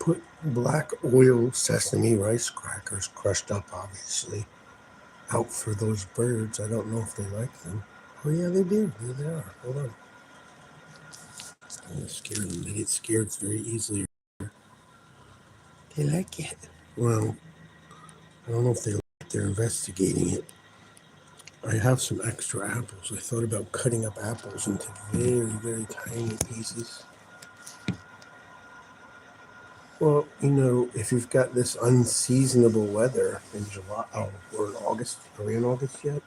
put black oil sesame rice crackers, crushed up obviously, out for those birds. I don't know if they like them. Oh yeah, they do. There they are. Hold on. I'm gonna scare them. They get scared very easily. They like it. Well, I don't know if they like it. They're investigating it. I have some extra apples. I thought about cutting up apples into very, very tiny pieces. Well, if you've got this unseasonable weather in July, we're in August. Are we in August yet?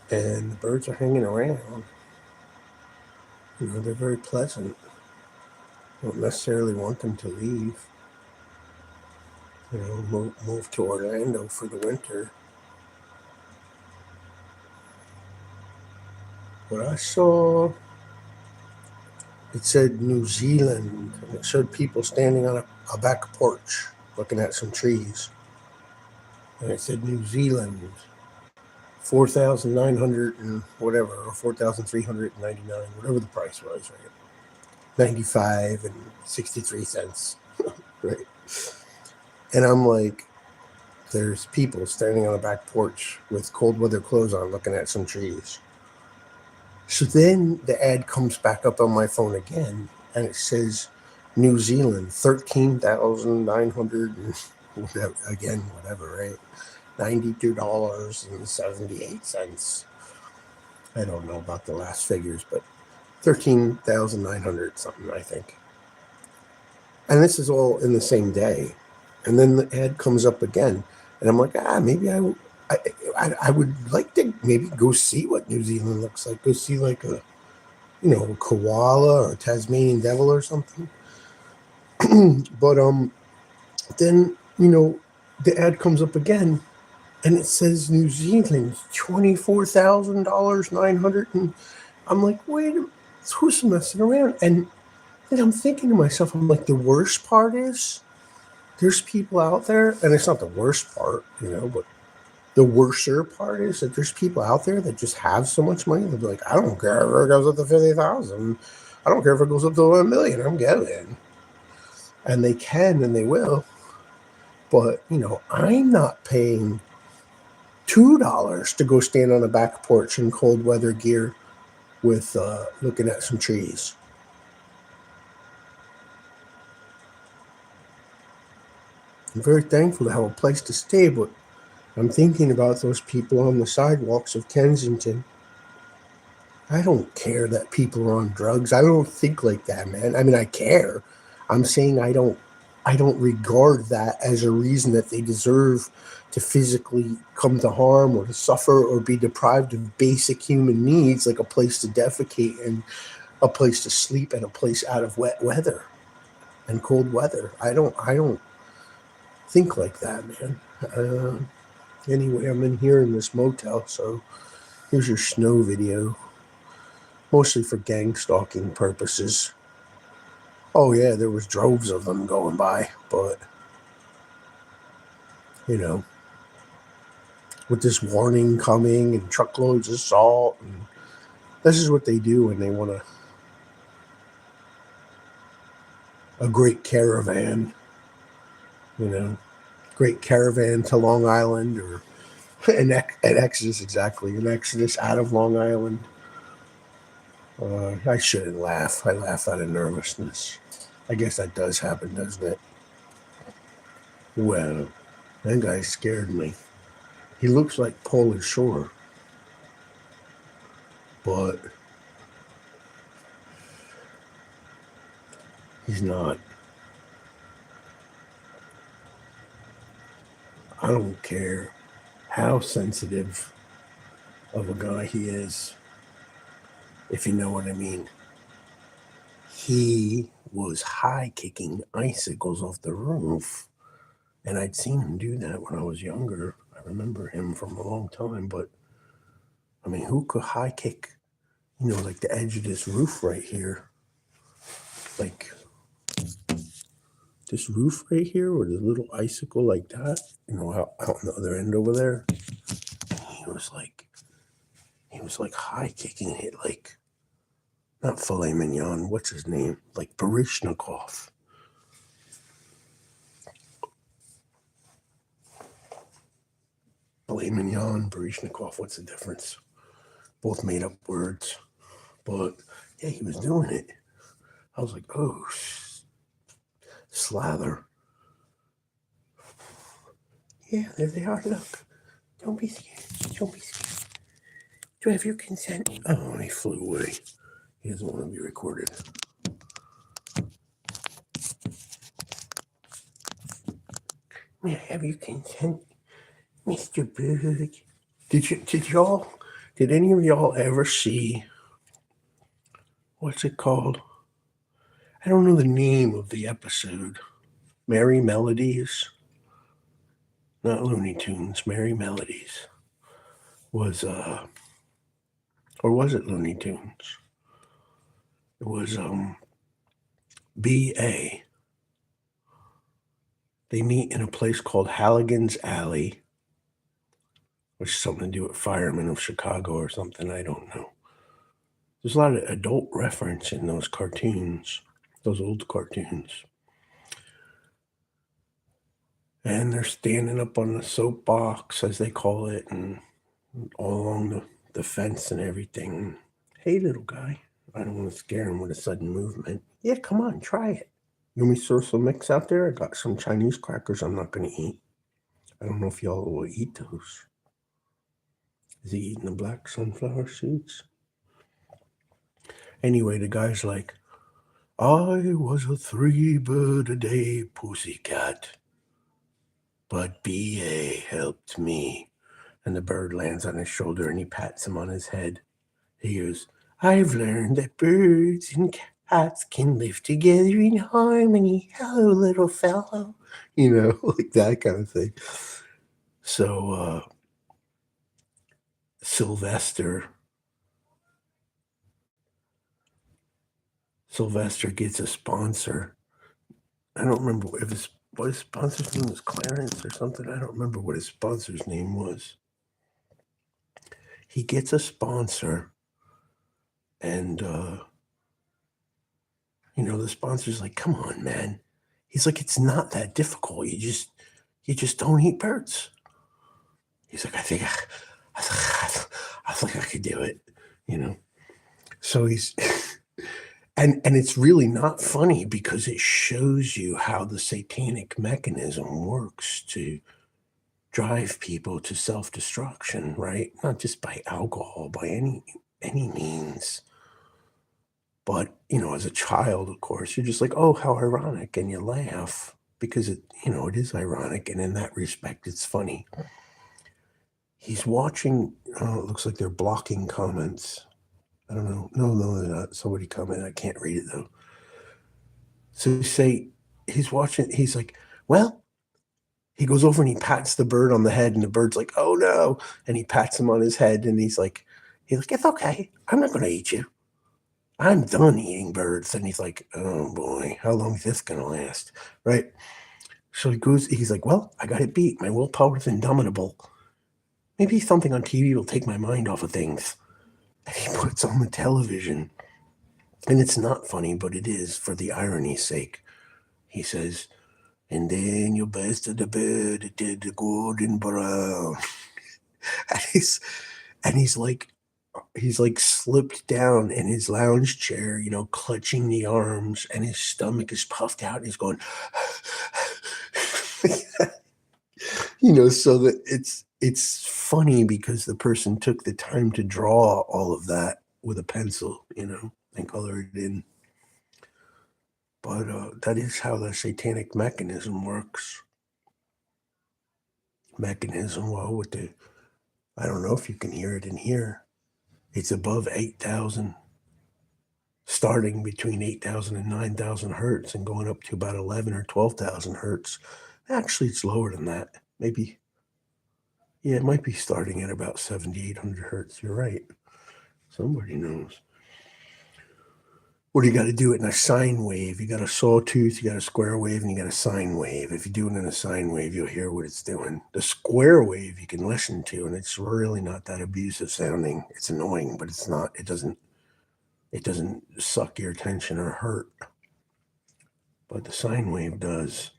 And the birds are hanging around. They're very pleasant. Don't necessarily want them to leave. Move to Orlando for the winter. What I saw, it said New Zealand, and it showed people standing on a back porch looking at some trees. And it said New Zealand, 4,900 and whatever, or 4,399, whatever the price was, right? 95 and 63 cents, right? And I'm like, there's people standing on a back porch with cold weather clothes on looking at some trees. So then the ad comes back up on my phone again, and it says New Zealand, 13,900 and whatever, again, whatever, right? $92.78. I don't know about the last figures, but 13,900 something, I think. And this is all in the same day. And then the ad comes up again, and I'm like, maybe I would like to maybe go see what New Zealand looks like. Go see like a koala or a Tasmanian devil or something. But then the ad comes up again, and it says New Zealand, $24,900, and I'm like, wait, who's messing around? And then I'm thinking to myself, I'm like, the worst part is there's people out there, and it's not the worst part, but the worser part is that there's people out there that just have so much money. They'll be like, I don't care if it goes up to 50,000. I don't care if it goes up to 1 million. I'm getting. And they can and they will. But, I'm not paying $2 to go stand on a back porch in cold weather gear with looking at some trees. I'm very thankful to have a place to stay, but I'm thinking about those people on the sidewalks of Kensington. I don't care that people are on drugs. I don't think like that, man. I mean, I care. I'm saying I don't regard that as a reason that they deserve to physically come to harm or to suffer or be deprived of basic human needs like a place to defecate and a place to sleep and a place out of wet weather and cold weather. I don't think like that, man. Anyway, I'm in here in this motel, so here's your snow video. Mostly for gang stalking purposes. Oh yeah, there was droves of them going by, but with this warning coming and truckloads of salt, and this is what they do when they want a great caravan, great caravan to Long Island, or an exodus, exactly, an exodus out of Long Island. I shouldn't laugh. I laugh out of nervousness. I guess that does happen, doesn't it? Well, that guy scared me. He looks like Polish Shore, but he's not. I don't care how sensitive of a guy he is, if you know what I mean. He was high kicking icicles off the roof, and I'd seen him do that when I was younger. I remember him from a long time, but I mean, who could high kick, like the edge of this roof right here? Like this roof right here, or the little icicle like that, out on the other end over there. He was like high kicking it, like not filet mignon. What's his name? Like Baryshnikov. blaming Jan Baryshnikov. What's the difference? Both made up words. But yeah, he was doing it. I was like, oh, slather. Yeah, there they are. Look. Don't be scared. Don't be scared. Do I have your consent? Oh, he flew away. He doesn't want to be recorded. May I have your consent, Mr. Bird? Did any of y'all ever see, what's it called? I don't know the name of the episode. Merry Melodies? Not Looney Tunes, Merry Melodies. Was, or was it Looney Tunes? It was, B.A. They meet in a place called Halligan's Alley, which is something to do with firemen of Chicago or something. I don't know. There's a lot of adult reference in those cartoons, those old cartoons. And they're standing up on the soapbox, as they call it, and all along the fence and everything. Hey, little guy. I don't want to scare him with a sudden movement. Yeah, come on, try it. You want me to throw some mix out there? I got some Chinese crackers I'm not going to eat. I don't know if y'all will eat those. Is he eating the black sunflower seeds? Anyway, the guy's like, I was a 3-bird-a-day pussycat, but B.A. helped me. And the bird lands on his shoulder and he pats him on his head. He goes, I've learned that birds and cats can live together in harmony. Hello, little fellow. You know, like that kind of thing. So, Sylvester gets a sponsor. I don't remember if his sponsor's name was Clarence or something. I don't remember what his sponsor's name was. He gets a sponsor, and the sponsor's like, "Come on, man." He's like, "It's not that difficult. You just don't eat birds." He's like, "I think I could do it," So he's. And it's really not funny because it shows you how the satanic mechanism works to drive people to self-destruction, right? Not just by alcohol, by any means. But, as a child, of course, you're just like, oh, how ironic, and you laugh because it is ironic, and in that respect, it's funny. He's watching, it looks like they're blocking comments. I don't know. No, they're not. Somebody commented. I can't read it, though. So he's watching, he's like, well, he goes over and he pats the bird on the head, and the bird's like, oh no. And he pats him on his head, and he's like, it's okay. I'm not going to eat you. I'm done eating birds. And he's like, oh boy, how long is this going to last? Right. So he's like, well, I got it beat. My willpower is indomitable. Maybe something on TV will take my mind off of things. And he puts on the television. And it's not funny, but it is for the irony's sake. He says, and then you bested the bird, it did the golden brown. and he's like slipped down in his lounge chair, clutching the arms, and his stomach is puffed out, and he's going, so that it's funny because the person took the time to draw all of that with a pencil, and color it in. But that is how the satanic mechanism works. Well, I don't know if you can hear it in here. It's above 8,000, starting between 8,000 and 9,000 hertz and going up to about 11 or 12,000 hertz. Actually, it's lower than that. Maybe, yeah, it might be starting at about 7,800 hertz. You're right. Somebody knows. What do you got to do it in a sine wave? You got a sawtooth, you got a square wave, and you got a sine wave. If you do it in a sine wave, you'll hear what it's doing. The square wave you can listen to, and it's really not that abusive sounding. It's annoying, but it's not. It doesn't suck your attention or hurt. But the sine wave does.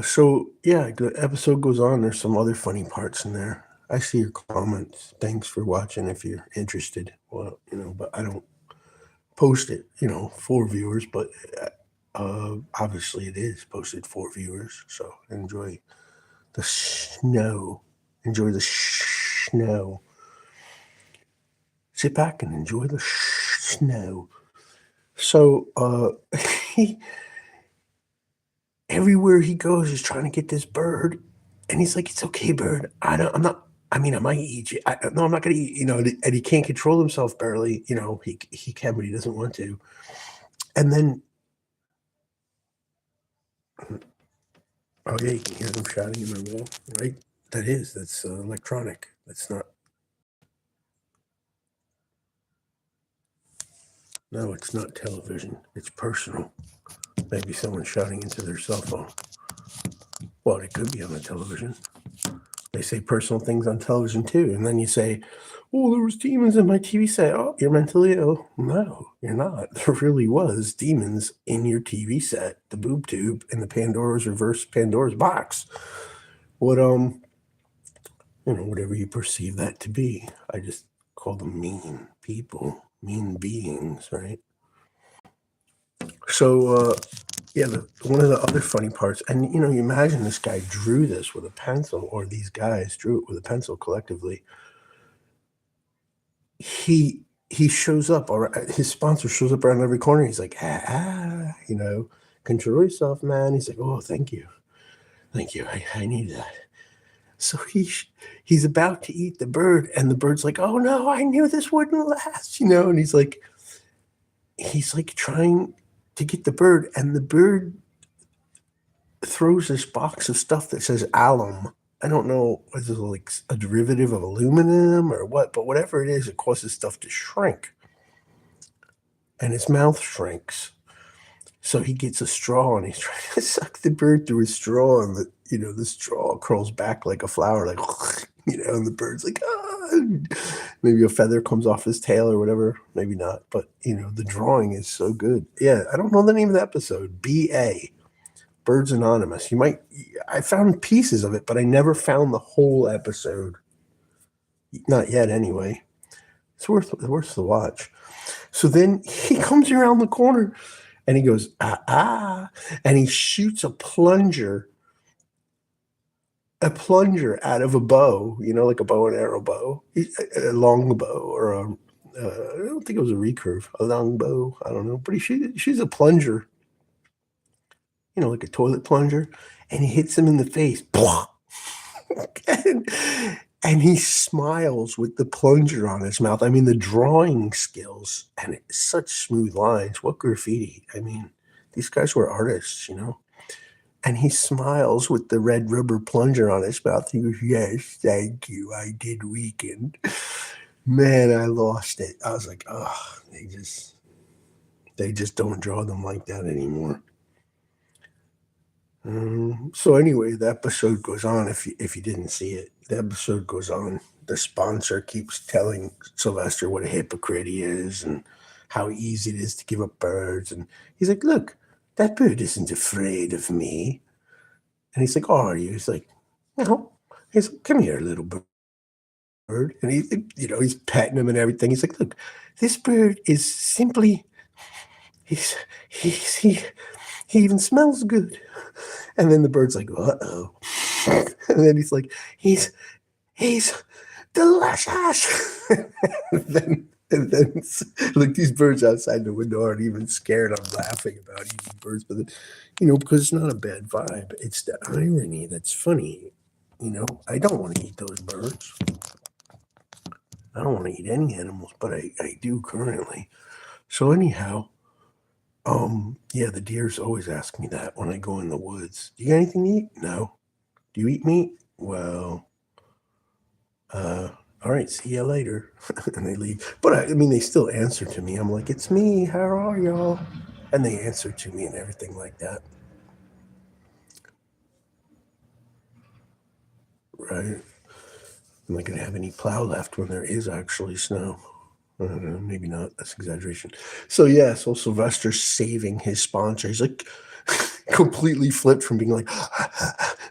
So yeah, the episode goes on. There's some other funny parts in there. I see your comments. Thanks for watching if you're interested. Well, but I don't post it, for viewers, but obviously it is posted for viewers. So enjoy the snow. Enjoy the snow. Sit back and enjoy the snow. So he everywhere he goes, he's trying to get this bird, and he's like, "It's okay, bird. I'm not. I mean, I might eat you. No, I'm not gonna eat. And he can't control himself barely. He can, but he doesn't want to. And then, oh yeah, you can hear them shouting in my wall, right? That's electronic. That's not. No, it's not television. It's personal. Maybe someone shouting into their cell phone. Well, it could be on the television. They say personal things on television too, and then you say, "Oh, there was demons in my TV set." Oh, you're mentally ill. No, you're not. There really was demons in your TV set, the boob tube, and the reverse Pandora's box. What whatever you perceive that to be. I just call them mean people, mean beings, right? So, yeah, one of the other funny parts, and you imagine this guy drew this with a pencil, or these guys drew it with a pencil collectively. He shows up, or his sponsor shows up around every corner. He's like, control yourself, man. He's like, oh, thank you, I need that. So he's about to eat the bird, and the bird's like, oh no, I knew this wouldn't last, and he's like trying to get the bird, and the bird throws this box of stuff that says alum. I don't know whether it's like a derivative of aluminum or what, but whatever it is, it causes stuff to shrink. And his mouth shrinks. So he gets a straw and he's trying to suck the bird through his straw, and the straw curls back like a flower, like, and the bird's like, ah! Maybe a feather comes off his tail or whatever. Maybe not, but the drawing is so good. Yeah, I don't know the name of the episode. BA. Birds Anonymous. I found pieces of it, but I never found the whole episode. Not yet, anyway. It's worth the watch. So then he comes around the corner and he goes, and he shoots a plunger out of a bow, like a bow and arrow bow, a long bow, or I don't think it was a recurve, a long bow. I don't know, but she's a plunger, like a toilet plunger, and he hits him in the face. and he smiles with the plunger on his mouth. I mean, the drawing skills, and it's such smooth lines. What graffiti. I mean, these guys were artists, And he smiles with the red rubber plunger on his mouth. He goes, yes, thank you. I did weaken. Man, I lost it. I was like, oh, they just don't draw them like that anymore. So anyway, the episode goes on. If you didn't see it, the episode goes on. The sponsor keeps telling Sylvester what a hypocrite he is and how easy it is to give up birds. And he's like, look, that bird isn't afraid of me. And he's like, oh, are you? He's like, no. He's like, come here, little bird. And he's petting him and everything. He's like, look, this bird is simply, he even smells good. And then the bird's like, uh-oh. And then he's like, he's delicious. and then like these birds outside the window aren't even scared. I'm laughing about eating birds, but because it's not a bad vibe. It's the irony that's funny. I don't want to eat those birds. I don't want to eat any animals, but I do currently. So anyhow, yeah, the deers always ask me that when I go in the woods. Do you got anything to eat? No. Do you eat meat? Well, all right, see you later. And they leave. But I mean, they still answer to me. I'm like, it's me. How are y'all? And they answer to me and everything like that. Right. I'm not going to have any plow left when there is actually snow. Maybe not. That's exaggeration. So yeah, so Sylvester's saving his sponsor. He's like, completely flipped from being like,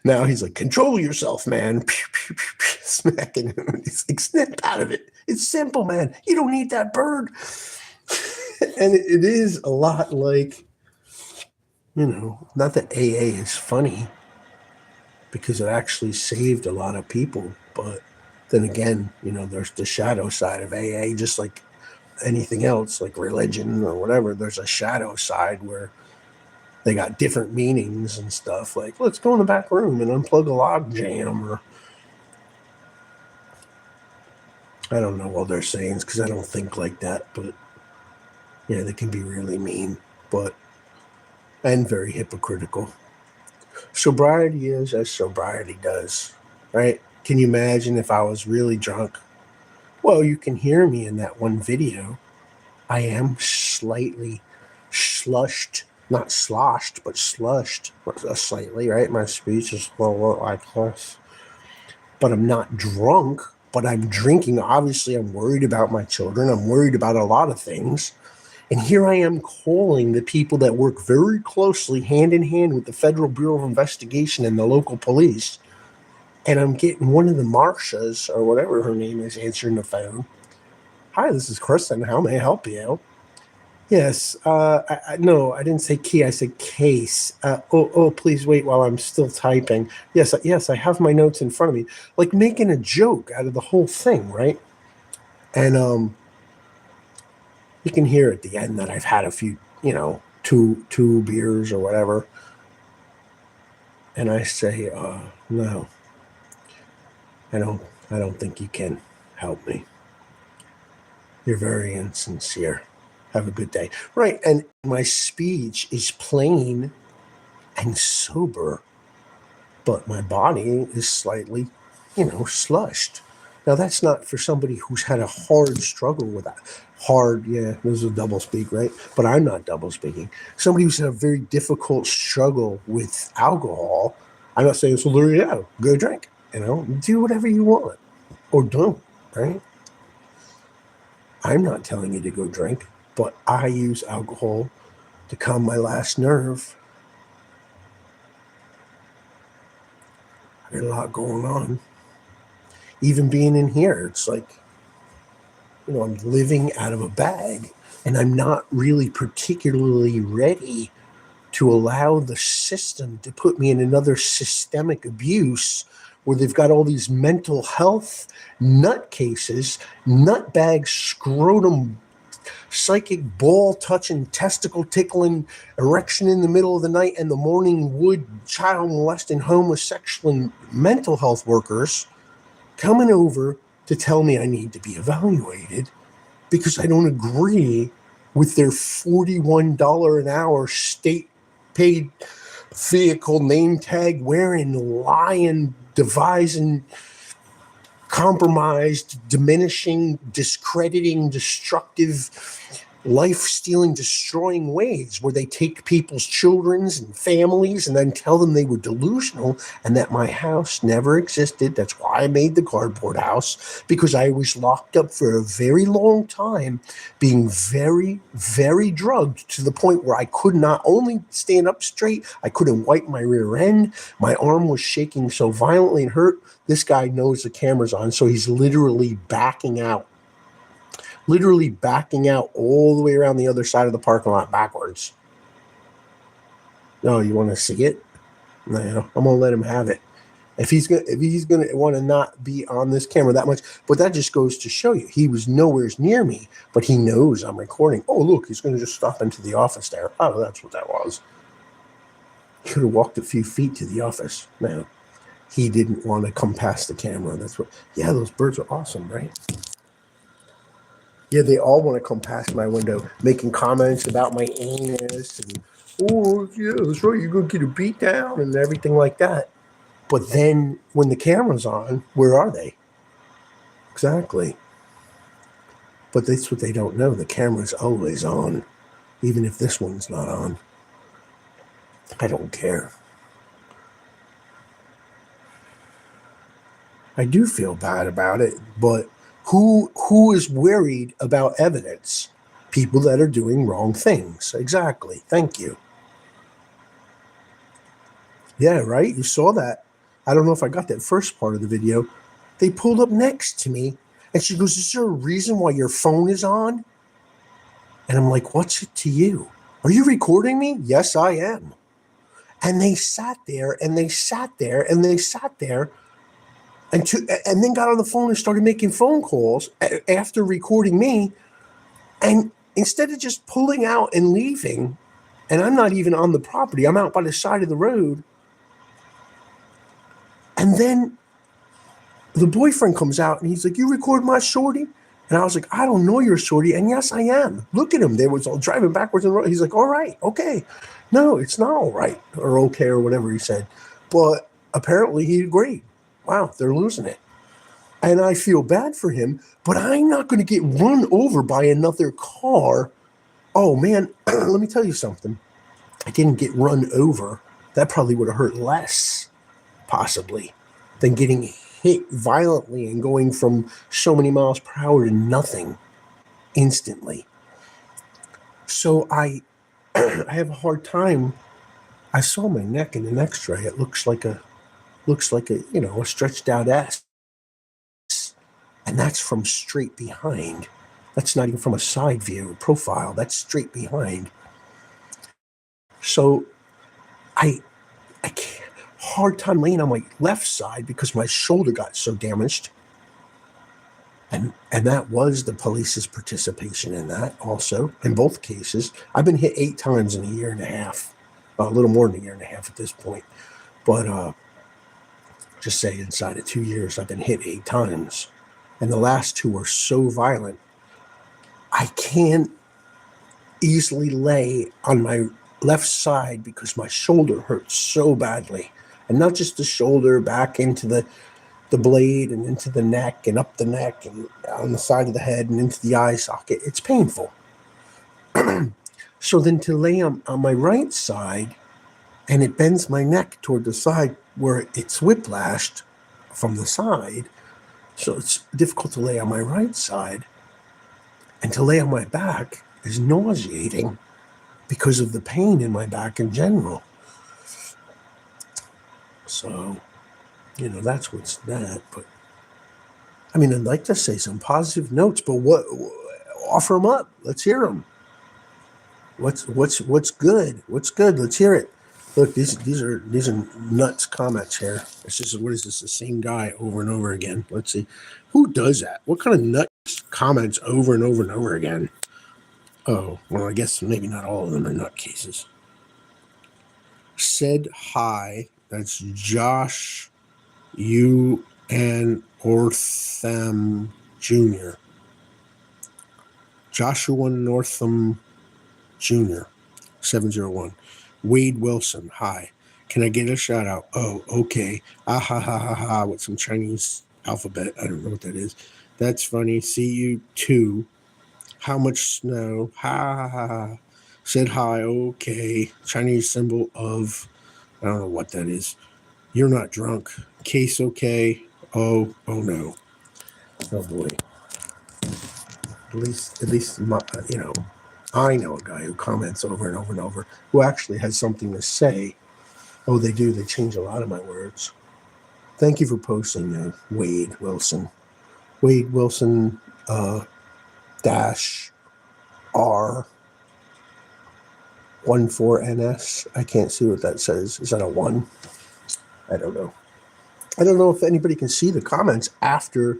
now he's like, control yourself, man. Pew, pew, pew, pew, smacking him. He's like, snap out of it. It's simple, man. You don't need that bird. And it is a lot like, not that AA is funny, because it actually saved a lot of people. But then again, there's the shadow side of AA, just like anything else, like religion or whatever. There's a shadow side where they got different meanings and stuff. Like, let's go in the back room and unplug a log jam, or I don't know all their sayings because I don't think like that. But yeah, they can be really mean, and very hypocritical. Sobriety is as sobriety does, right? Can you imagine if I was really drunk? Well, you can hear me in that one video. I am slightly slushed, not sloshed, but slushed slightly, right? My speech is a little like this. But I'm not drunk, but I'm drinking. Obviously, I'm worried about my children. I'm worried about a lot of things. And here I am calling the people that work very closely, hand in hand with the Federal Bureau of Investigation and the local police. And I'm getting one of the Marshas, or whatever her name is, answering the phone. Hi, this is Kristen. How may I help you? Yes. No, I didn't say key. I said case. Please wait while I'm still typing. Yes, I have my notes in front of me. Like making a joke out of the whole thing, right? And you can hear at the end that I've had a few, two beers or whatever. And I say, no, I don't think you can help me. You're very insincere. Have a good day. Right. And my speech is plain and sober, but my body is slightly, slushed. Now, that's not for somebody who's had a hard struggle with that. Hard, yeah, this is a double speak, right? But I'm not double speaking. Somebody who's had a very difficult struggle with alcohol, I'm not saying, so there you go, go drink, do whatever you want or don't, right? I'm not telling you to go drink, but I use alcohol to calm my last nerve. I got a lot going on. Even being in here, it's like, I'm living out of a bag, and I'm not really particularly ready to allow the system to put me in another systemic abuse where they've got all these mental health nutcases, nutbag, scrotum, psychic ball touching, testicle tickling, erection in the middle of the night and the morning wood, child molesting, homosexual and mental health workers coming over to tell me I need to be evaluated because I don't agree with their $41 an hour state paid vehicle name tag wearing, lying, devising, compromised, diminishing, discrediting, destructive, life-stealing, destroying ways where they take people's children's and families and then tell them they were delusional and that my house never existed. That's why I made the cardboard house, because I was locked up for a very long time, being very, very drugged to the point where I could not only stand up straight, I couldn't wipe my rear end. My arm was shaking so violently and hurt. This guy knows the camera's on, so he's literally backing out all the way around the other side of the parking lot backwards. No, you want to see it? No, I'm gonna let him have it. If he's gonna want to not be on this camera that much, but that just goes to show you he was nowhere near me, but he knows I'm recording. Oh, look, he's gonna just stop into the office there. Oh, that's what that was. He could have walked a few feet to the office. No, he didn't want to come past the camera. That's what. Yeah, those birds are awesome, right? Yeah, they all want to come past my window, making comments about my anus and, oh, yeah, that's right, you're going to get a beat down and everything like that. But then when the camera's on, where are they? Exactly. But that's what they don't know. The camera's always on, even if this one's not on. I don't care. I do feel bad about it, but who is worried about evidence? People that are doing wrong things. Exactly. Thank you. Yeah, right? You saw that. I don't know if I got that first part of the video. They pulled up next to me, and she goes, is there a reason why your phone is on? And I'm like, what's it to you? Are you recording me? Yes, I am. And they sat there, and they sat there, and they sat there, and then got on the phone and started making phone calls after recording me. And instead of just pulling out and leaving, and I'm not even on the property, I'm out by the side of the road. And then the boyfriend comes out and he's like, you record my shorty? And I was like, I don't know your shorty. And yes, I am. Look at him. They was all driving backwards in the road. He's like, all right, okay. No, it's not all right or okay or whatever he said. But apparently he agreed. Wow, they're losing it. And I feel bad for him, but I'm not going to get run over by another car. Oh, man, let me tell you something. I didn't get run over. That probably would have hurt less, possibly, than getting hit violently and going from so many miles per hour to nothing instantly. So I have a hard time. I saw my neck in an X-ray. It looks like a a stretched out S, and that's from straight behind. That's not even from a side view profile. That's straight behind. So I can't. Hard time laying on my left side because my shoulder got so damaged. And that was the police's participation in that also. In both cases, I've been hit 8 times in a year and a half. A little more than a year and a half at this point. But just say inside of 2 years, I've been hit 8 times. And the last 2 were so violent, I can't easily lay on my left side because my shoulder hurts so badly. And not just the shoulder, back into the blade and into the neck and up the neck and on the side of the head and into the eye socket. It's painful. So then to lay on my right side, and it bends my neck toward the side where it's whiplashed from the side. So it's difficult to lay on my right side. And to lay on my back is nauseating because of the pain in my back in general. So, that's what's that. But I mean, I'd like to say some positive notes, but what? Offer them up. Let's hear them. What's good? What's good? Let's hear it. Look, these are nuts comments here. It's just, what is this? The same guy over and over again. Let's see, who does that? What kind of nuts comments over and over and over again? Oh, well, I guess maybe not all of them are nutcases. Said hi. That's Josh U. and Ortham Jr. Joshua Northam Jr. 701. Wade Wilson, hi. Can I get a shout out? Oh, okay. Ah ha ha ha ha with some Chinese alphabet. I don't know what that is. That's funny. See you too. How much snow? Ha ha ha ha. Said hi. Okay. Chinese symbol of, I don't know what that is. You're not drunk. Case okay. Oh no. Oh boy. At least I know a guy who comments over and over and over, who actually has something to say. Oh, they do. They change a lot of my words. Thank you for posting, Wade Wilson. Wade Wilson dash R 14NS. I can't see what that says. Is that a 1? I don't know. I don't know if anybody can see the comments after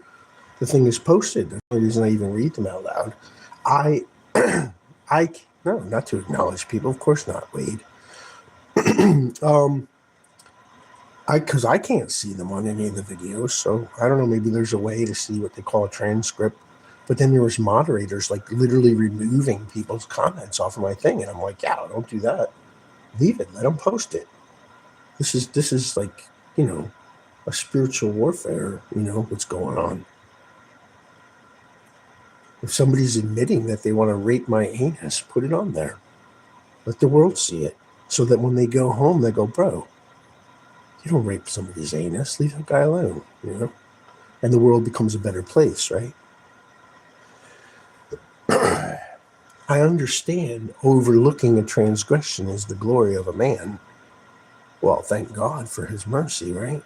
the thing is posted. That's the only reason I even read them out loud. No, not to acknowledge people. Of course not, Wade. Because I can't see them on any of the videos, so I don't know. Maybe there's a way to see what they call a transcript. But then there was moderators like literally removing people's comments off of my thing, and I'm like, yeah, don't do that. Leave it. Let them post it. This is like, a spiritual warfare. What's going on. If somebody's admitting that they want to rape my anus, put it on there. Let the world see it. So that when they go home, they go, bro, you don't rape somebody's anus. Leave that guy alone, And the world becomes a better place, right? I understand overlooking a transgression is the glory of a man. Well, thank God for his mercy, right?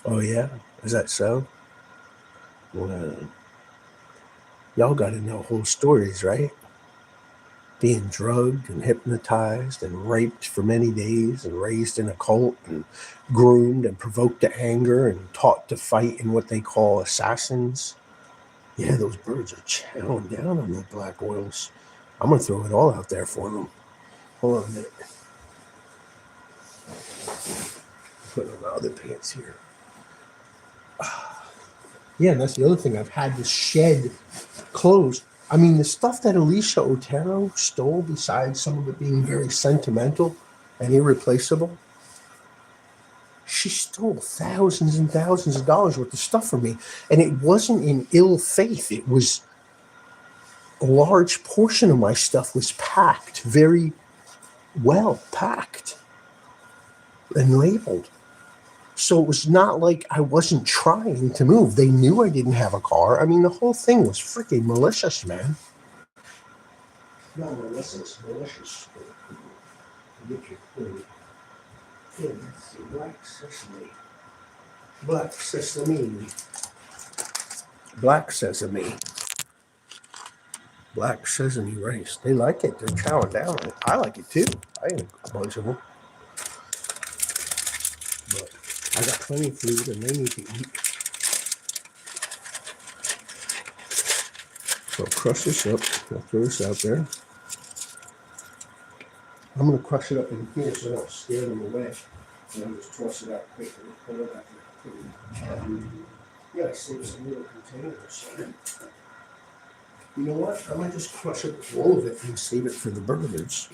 Oh, yeah? Is that so? Well, y'all got to know whole stories, right? Being drugged and hypnotized and raped for many days and raised in a cult and groomed and provoked to anger and taught to fight in what they call assassins. Yeah, those birds are chowing down on the black oils. I'm going to throw it all out there for them. Hold on a minute. Put on my other pants here. Yeah, and that's the other thing. I've had to shed clothes. I mean, the stuff that Alicia Otero stole, besides some of it being very sentimental and irreplaceable, she stole thousands and thousands of dollars worth of stuff from me. And it wasn't in ill faith. It was a large portion of my stuff was packed, very well packed and labeled. So it was not like I wasn't trying to move. They knew I didn't have a car. I mean, the whole thing was freaking malicious, man. No, malicious. Get your food. Yeah, that's the black sesame. Black sesame. Black sesame. Black sesame rice. They like it. They're chowing down on it. I like it too. I ate a bunch of them. But I got plenty of food and they need to eat. So I'll crush this up. I'll throw this out there. I'm going to crush it up in here so I don't scare them away. And I'll just toss it out quickly. Put it back in. Yeah, save some little containers. You know what? I might just crush up all of it and save it for the birds.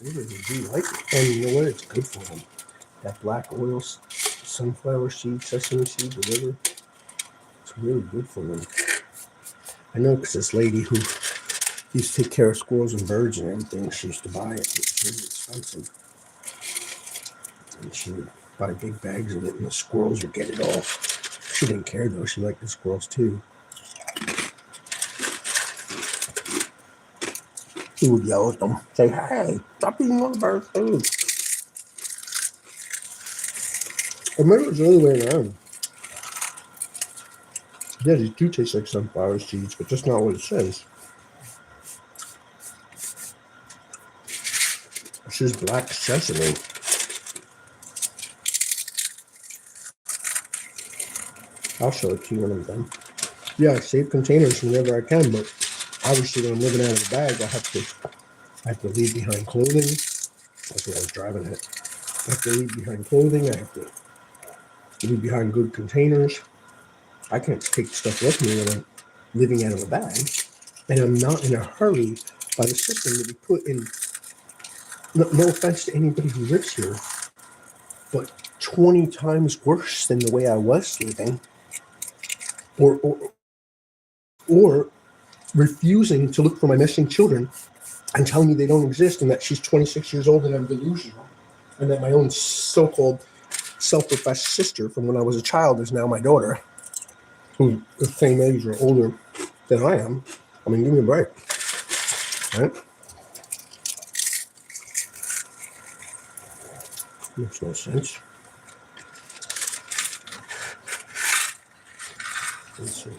They really do like it. And you know what? It's good for them. That black oil, sunflower seed, sesame seed, whatever. It's really good for them. I know because this lady who used to take care of squirrels and birds and everything, she used to buy it. It's really expensive. And she would buy big bags of it and the squirrels would get it all. She didn't care though. She liked the squirrels too. He would yell at them, say, hey, stop eating all the bird food. Or maybe it was the other way around. Yeah, these do taste like sunflower seeds, but that's not what it says. It says black sesame. I'll show it to you when I'm done. Yeah, I save containers whenever I can, but obviously when I'm living out of the bag, I have to leave behind clothing. That's what I was driving at. I have to leave behind clothing. I have to leave behind good containers. I can't take stuff with me when I'm living out of a bag. And I'm not in a hurry by the system to be put in. No offense to anybody who lives here, but 20 times worse than the way I was living. Or refusing to look for my missing children and telling me they don't exist and that she's 26 years old and I'm delusional. And that my own so-called self-professed sister from when I was a child is now my daughter, who's the same age or older than I am. I mean, give me a break. Right? Makes no sense. Let's see.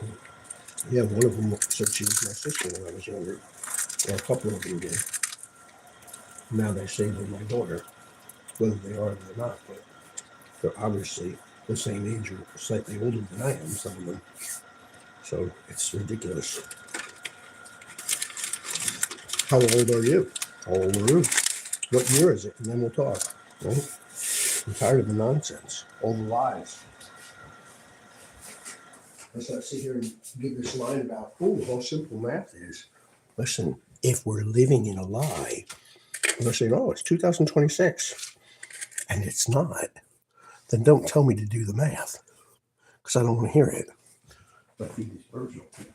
Yeah, one of them said she was my sister when I was younger. Well, a couple of them did. Now they say they're my daughter, whether they are or not, but they're obviously the same age or slightly older than I am, some of them. So it's ridiculous. How old are you? How old are you? What year is it? And then we'll talk. Right? I'm tired of the nonsense, all the lies. Let's not sit here and give this line about, oh, how simple math is. Listen, if we're living in a lie, they're saying, oh, it's 2026, and it's not, then don't tell me to do the math, because I don't want to hear it. But feed these birds real quick.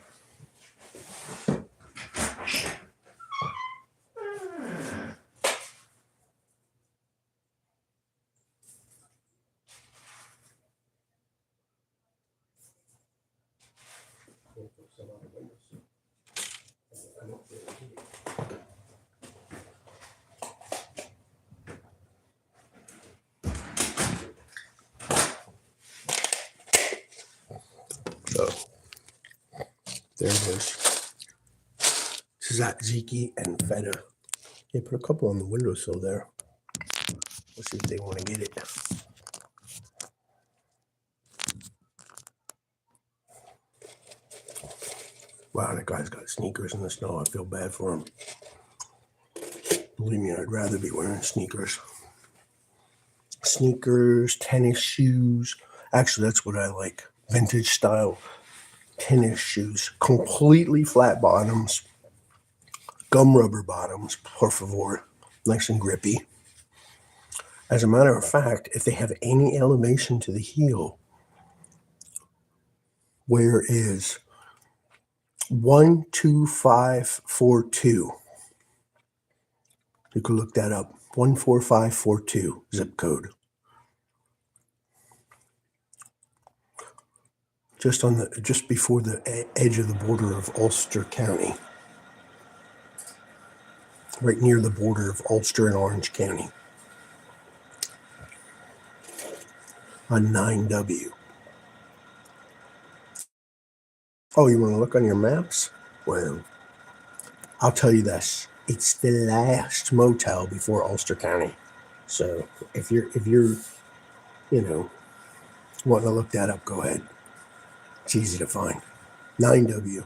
So there it is. Tzatziki and feta. Yeah, put a couple on the windowsill there. Let's see if they want to get it. Wow, that guy's got sneakers in the snow. I feel bad for him. Believe me, I'd rather be wearing sneakers. Sneakers, tennis shoes. Actually, that's what I like. Vintage style tennis shoes. Completely flat bottoms. Gum rubber bottoms, por favor. Nice and grippy. As a matter of fact, if they have any elevation to the heel, where is 12542? You could look that up. 14542 zip code. Just before the edge of the border of Ulster County. Right near the border of Ulster and Orange County. On 9W. Oh, you want to look on your maps? Well, I'll tell you this. It's the last motel before Ulster County. So if you're wanting to look that up, go ahead. It's easy to find. 9W.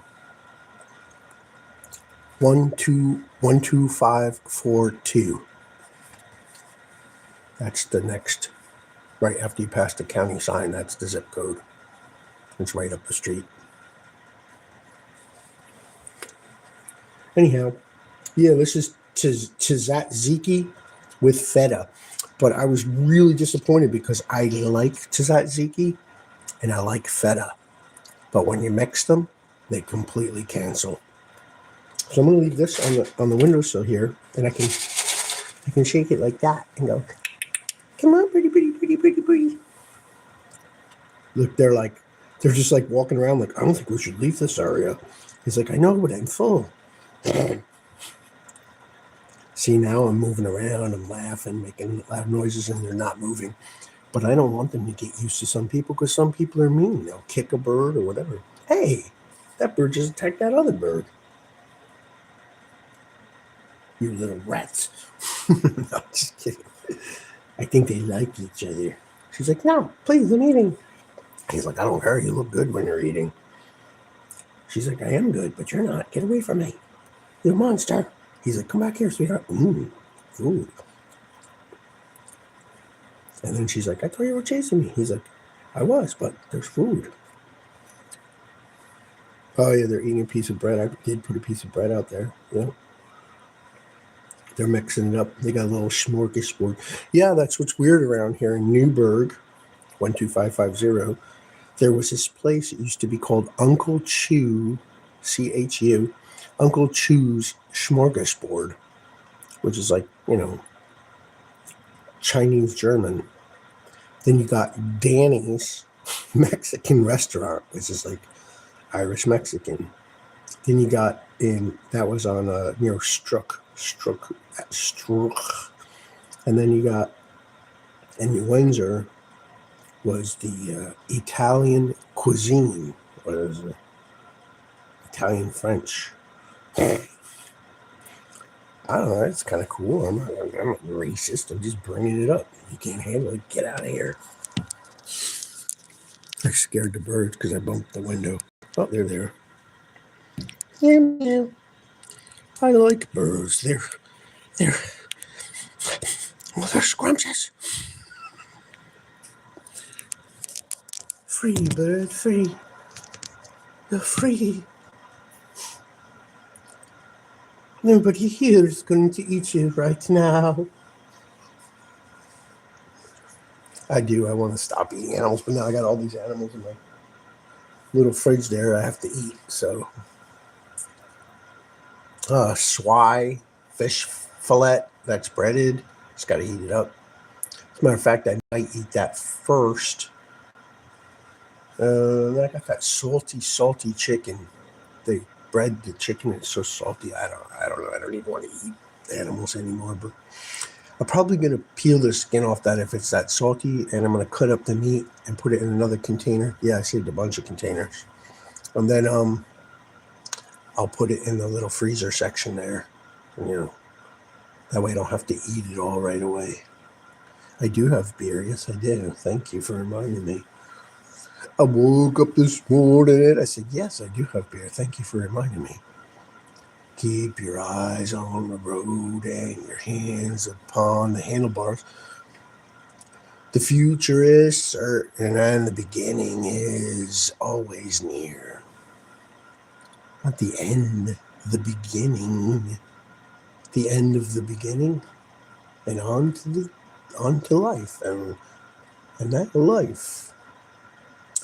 12542. That's the next, right after you pass the county sign, that's the zip code. It's right up the street. Anyhow, yeah, this is tzatziki with feta. But I was really disappointed because I like tzatziki and I like feta. But when you mix them, they completely cancel. So I'm going to leave this on the windowsill here, and I can shake it like that and go, come on, pretty, pretty, pretty, pretty, pretty. Look, they're just like walking around like, I don't think we should leave this area. He's like, I know, but I'm full. See, now I'm moving around, I'm laughing, making loud noises, and they're not moving. But I don't want them to get used to some people because some people are mean. They'll kick a bird or whatever. Hey, that bird just attacked that other bird. You little rats. No, just kidding. I think they like each other. She's like, no, please, I'm eating. He's like, I don't care. You look good when you're eating. She's like, I am good, but you're not. Get away from me. You're a monster. He's like, come back here, sweetheart. Food. And then she's like, I thought you were chasing me. He's like, I was, but there's food. Oh, yeah, they're eating a piece of bread. I did put a piece of bread out there. Yeah. They're mixing it up. They got a little smorgasbord. Yeah, that's what's weird around here in Newburgh, 12550. There was this place. It used to be called Uncle Chew, CHU, Uncle Chew's Smorgasbord, which is like, Chinese German. Then you got Danny's Mexican restaurant, which is like Irish Mexican. Then you got that was on near Struck. And then you got in New Windsor was the Italian cuisine. What is it? Italian French. I don't know. It's kind of cool. I'm not racist. I'm just bringing it up. If you can't handle it, get out of here. I scared the birds because I bumped the window. Oh, they're there. Yeah. I like birds. They're scrumptious. Free, bird, free. You're free. Nobody here is going to eat you right now. I do. I want to stop eating animals, but now I got all these animals in my little fridge there I have to eat. So, swai, fish fillet that's breaded. Just got to heat it up. As a matter of fact, I might eat that first. Then I got that salty chicken. They bread the chicken. It's so salty. I don't know. I don't even want to eat animals anymore. But I'm probably going to peel the skin off that if it's that salty, and I'm going to cut up the meat and put it in another container. Yeah, I saved a bunch of containers. And then I'll put it in the little freezer section there. That way I don't have to eat it all right away. I do have beer. Yes, I do. Thank you for reminding me. I woke up this morning. I said, yes, I do have beer. Thank you for reminding me. Keep your eyes on the road and your hands upon the handlebars. The future is certain and the beginning is always near. Not the end, the beginning. The end of the beginning and on to life and that life.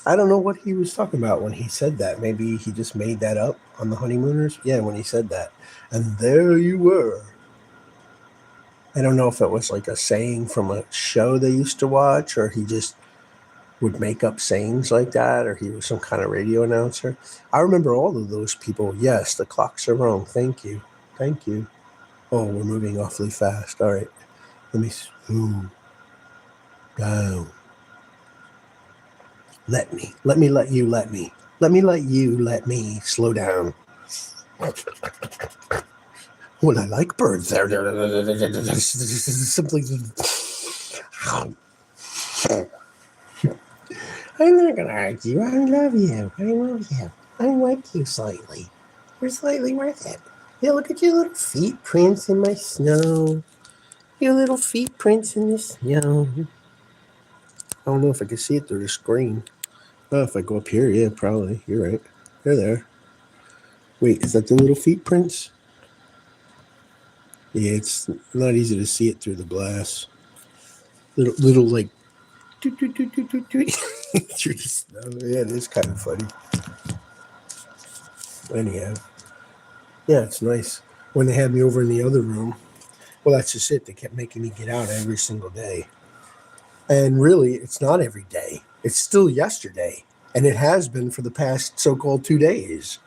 I don't know what he was talking about when he said that. Maybe he just made that up on the Honeymooners. Yeah, when he said that. And there you were. I don't know if it was like a saying from a show they used to watch, or he just would make up sayings like that, or he was some kind of radio announcer. I remember all of those people. Yes, the clocks are wrong. Thank you. Thank you. Oh, we're moving awfully fast. All right. Let me slow down. Let me let you let me slow down. Well, I like birds. They're simply. I'm not gonna argue. I love you. I like you slightly. You're slightly worth it. Yeah, look at your little feet prints in my snow. Your little feet prints in the snow. I don't know if I can see it through the screen. Oh, if I go up here, yeah, probably. You're right. They're there. Wait, is that the little feet prints? Yeah, it's not easy to see it through the glass. Little like through the snow. Yeah, it is kind of funny. Anyhow, yeah, it's nice. When they had me over in the other room, well, that's just it. They kept making me get out every single day. And really, it's not every day. It's still yesterday. And it has been for the past so-called 2 days.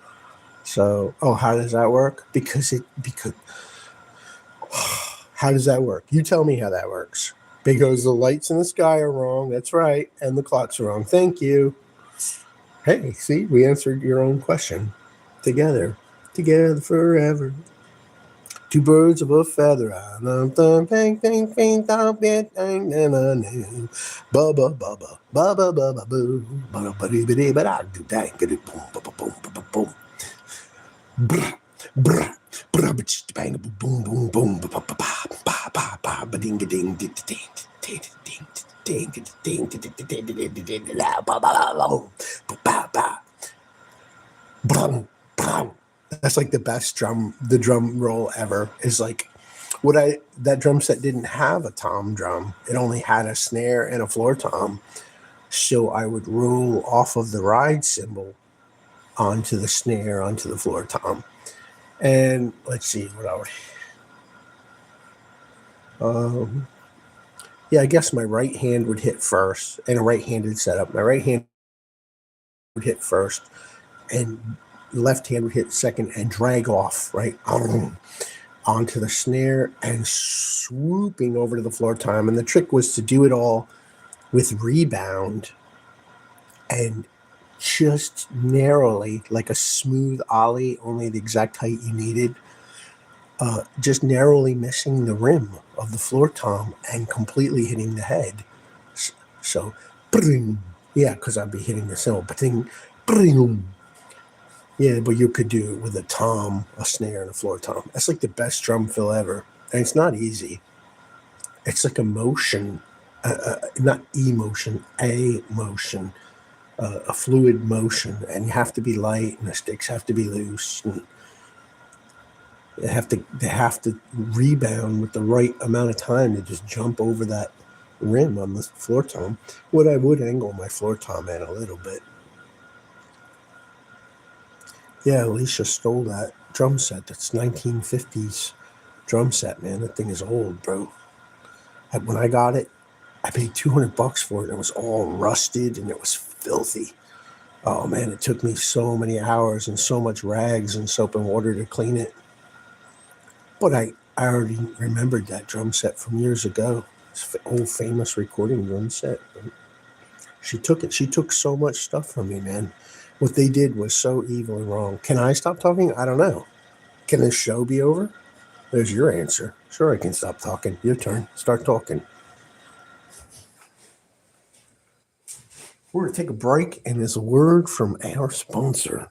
So, how does that work? Because how does that work? You tell me how that works. Because the lights in the sky are wrong. That's right. And the clocks are wrong. Thank you. Hey, see, we answered your own question. Together forever. Two birds of a feather. Bubba, bubba, bubba, bubba, boo. But I do that. Get it. Boom, boom, boom, boom, boom. Brr, brr, brr, bang, boom, boom, boom, ba, ba, ba, ba, ba, ba, ba, ding, ding, ding, ding, ding, ding, ding, ding, ding. That's like the best the drum roll ever. Is like that drum set didn't have a tom drum. It only had a snare and a floor tom. So I would roll off of the ride cymbal onto the snare, onto the floor tom. And let's see what I would. Yeah, I guess my right hand would hit first in a right-handed setup. My right hand would hit first, and left hand would hit second and drag off right onto the snare and swooping over to the floor tom. And the trick was to do it all with rebound and just narrowly, like a smooth ollie, only the exact height you needed. Just narrowly missing the rim of the floor tom and completely hitting the head. So, yeah, because I'd be hitting the cymbal. Yeah, but you could do it with a tom, a snare, and a floor tom. That's like the best drum fill ever. And it's not easy. It's like a motion, not emotion, a motion, a fluid motion. And you have to be light, and the sticks have to be loose. And they have to rebound with the right amount of time to just jump over that rim on the floor tom. What I would angle my floor tom in a little bit. Yeah, Alicia stole that drum set. That's 1950s drum set, man. That thing is old, bro. When I got it, I paid $200 for it. It was all rusted and it was filthy. Oh man, it took me so many hours and so much rags and soap and water to clean it. But I already remembered that drum set from years ago. It's an old famous recording drum set. She took it. She took so much stuff from me, man. What they did was so evil and wrong. Can I stop talking? I don't know. Can this show be over? There's your answer. Sure, I can stop talking. Your turn. Start talking. We're going to take a break, and there's a word from our sponsor.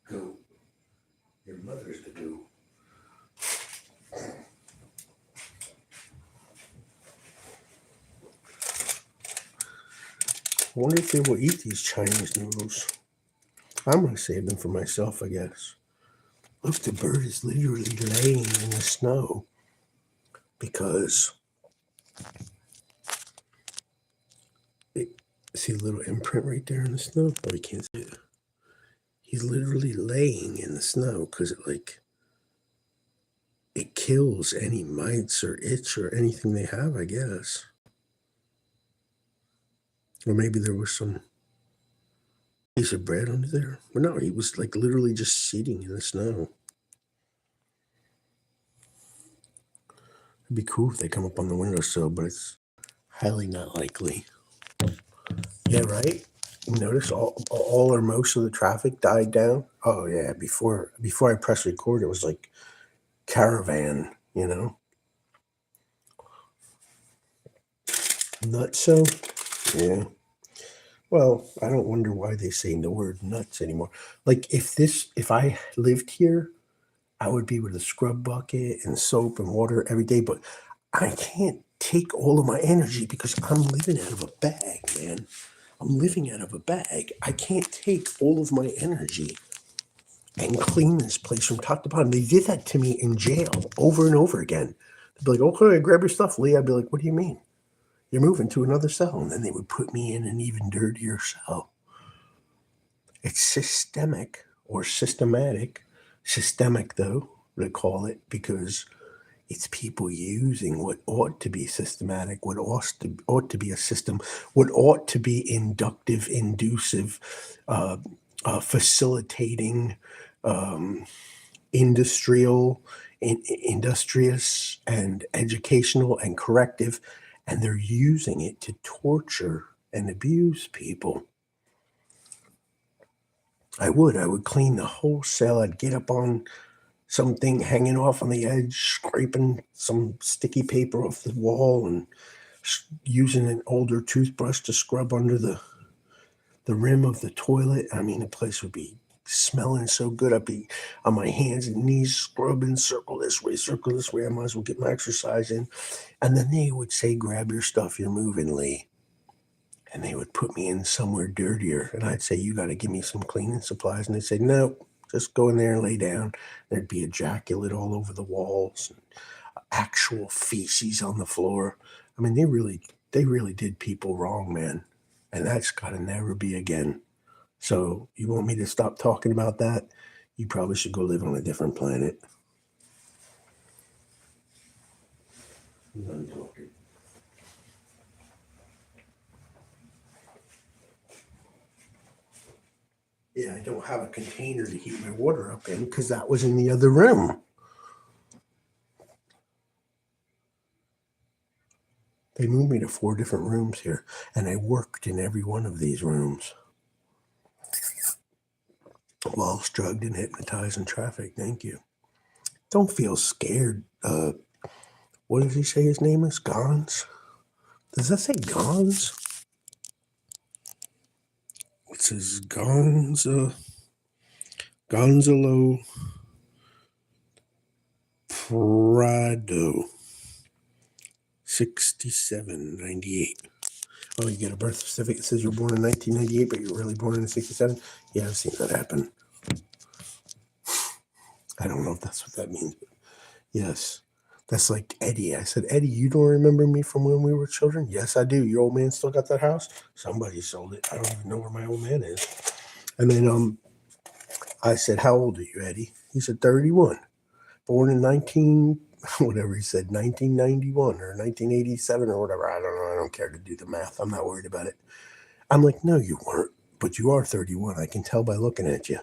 Go. Your mother's to do. I wonder if they will eat these Chinese noodles. I'm going to save them for myself, I guess. Look, the bird is literally laying in the snow because see the little imprint right there in the snow? Oh, you can't see it. He's literally laying in the snow because it kills any mites or itch or anything they have, I guess. Or maybe there was some piece of bread under there. But no, he was like literally just sitting in the snow. It'd be cool if they come up on the windowsill, but it's highly not likely. Yeah, right? Notice all or most of the traffic died down. Oh yeah, before I press record, it was like caravan, you know. Nutso? Yeah. Well, I don't wonder why they say the word nuts anymore. Like if I lived here, I would be with a scrub bucket and soap and water every day, but I can't take all of my energy because I'm living out of a bag, man. I'm living out of a bag. I can't take all of my energy and clean this place from top to bottom. They did that to me in jail over and over again. They'd be like, okay, grab your stuff, Lee. I'd be like, what do you mean? You're moving to another cell. And then they would put me in an even dirtier cell. It's systemic or systematic. Systemic, though, they call it, because it's people using what ought to be systematic, what ought to be a system, what ought to be inductive, inducive, facilitating, industrial, industrious, and educational and corrective, and they're using it to torture and abuse people. I would clean the whole cell. I'd get up on something hanging off on the edge, scraping some sticky paper off the wall and using an older toothbrush to scrub under the rim of the toilet. I mean, the place would be smelling so good. I'd be on my hands and knees scrubbing, circle this way, circle this way. I might as well get my exercise in. And then they would say, grab your stuff, you're moving, Lee. And they would put me in somewhere dirtier. And I'd say, you got to give me some cleaning supplies. And they'd say, no, just go in there and lay down. There'd be ejaculate all over the walls, and actual feces on the floor. I mean, they really did people wrong, man. And that's got to never be again. So you want me to stop talking about that? You probably should go live on a different planet. I'm done talking. Yeah, I don't have a container to heat my water up in because that was in the other room. They moved me to 4 different rooms here, and I worked in every one of these rooms while drugged and hypnotized in traffic. Thank you. Don't feel scared. What does he say his name is? Gons? Does that say Gons? It says Gonzalo Prado, 6798. Oh, you get a birth certificate that says you were born in 1998, but you were really born in 67? Yeah, I've seen that happen. I don't know if that's what that means, but yes. That's like Eddie. I said, Eddie, you don't remember me from when we were children? Yes, I do. Your old man still got that house? Somebody sold it. I don't even know where my old man is. And then I said, how old are you, Eddie? He said, 31. Born in 1991 or 1987 or whatever. I don't know. I don't care to do the math. I'm not worried about it. I'm like, no, you weren't, but you are 31. I can tell by looking at you.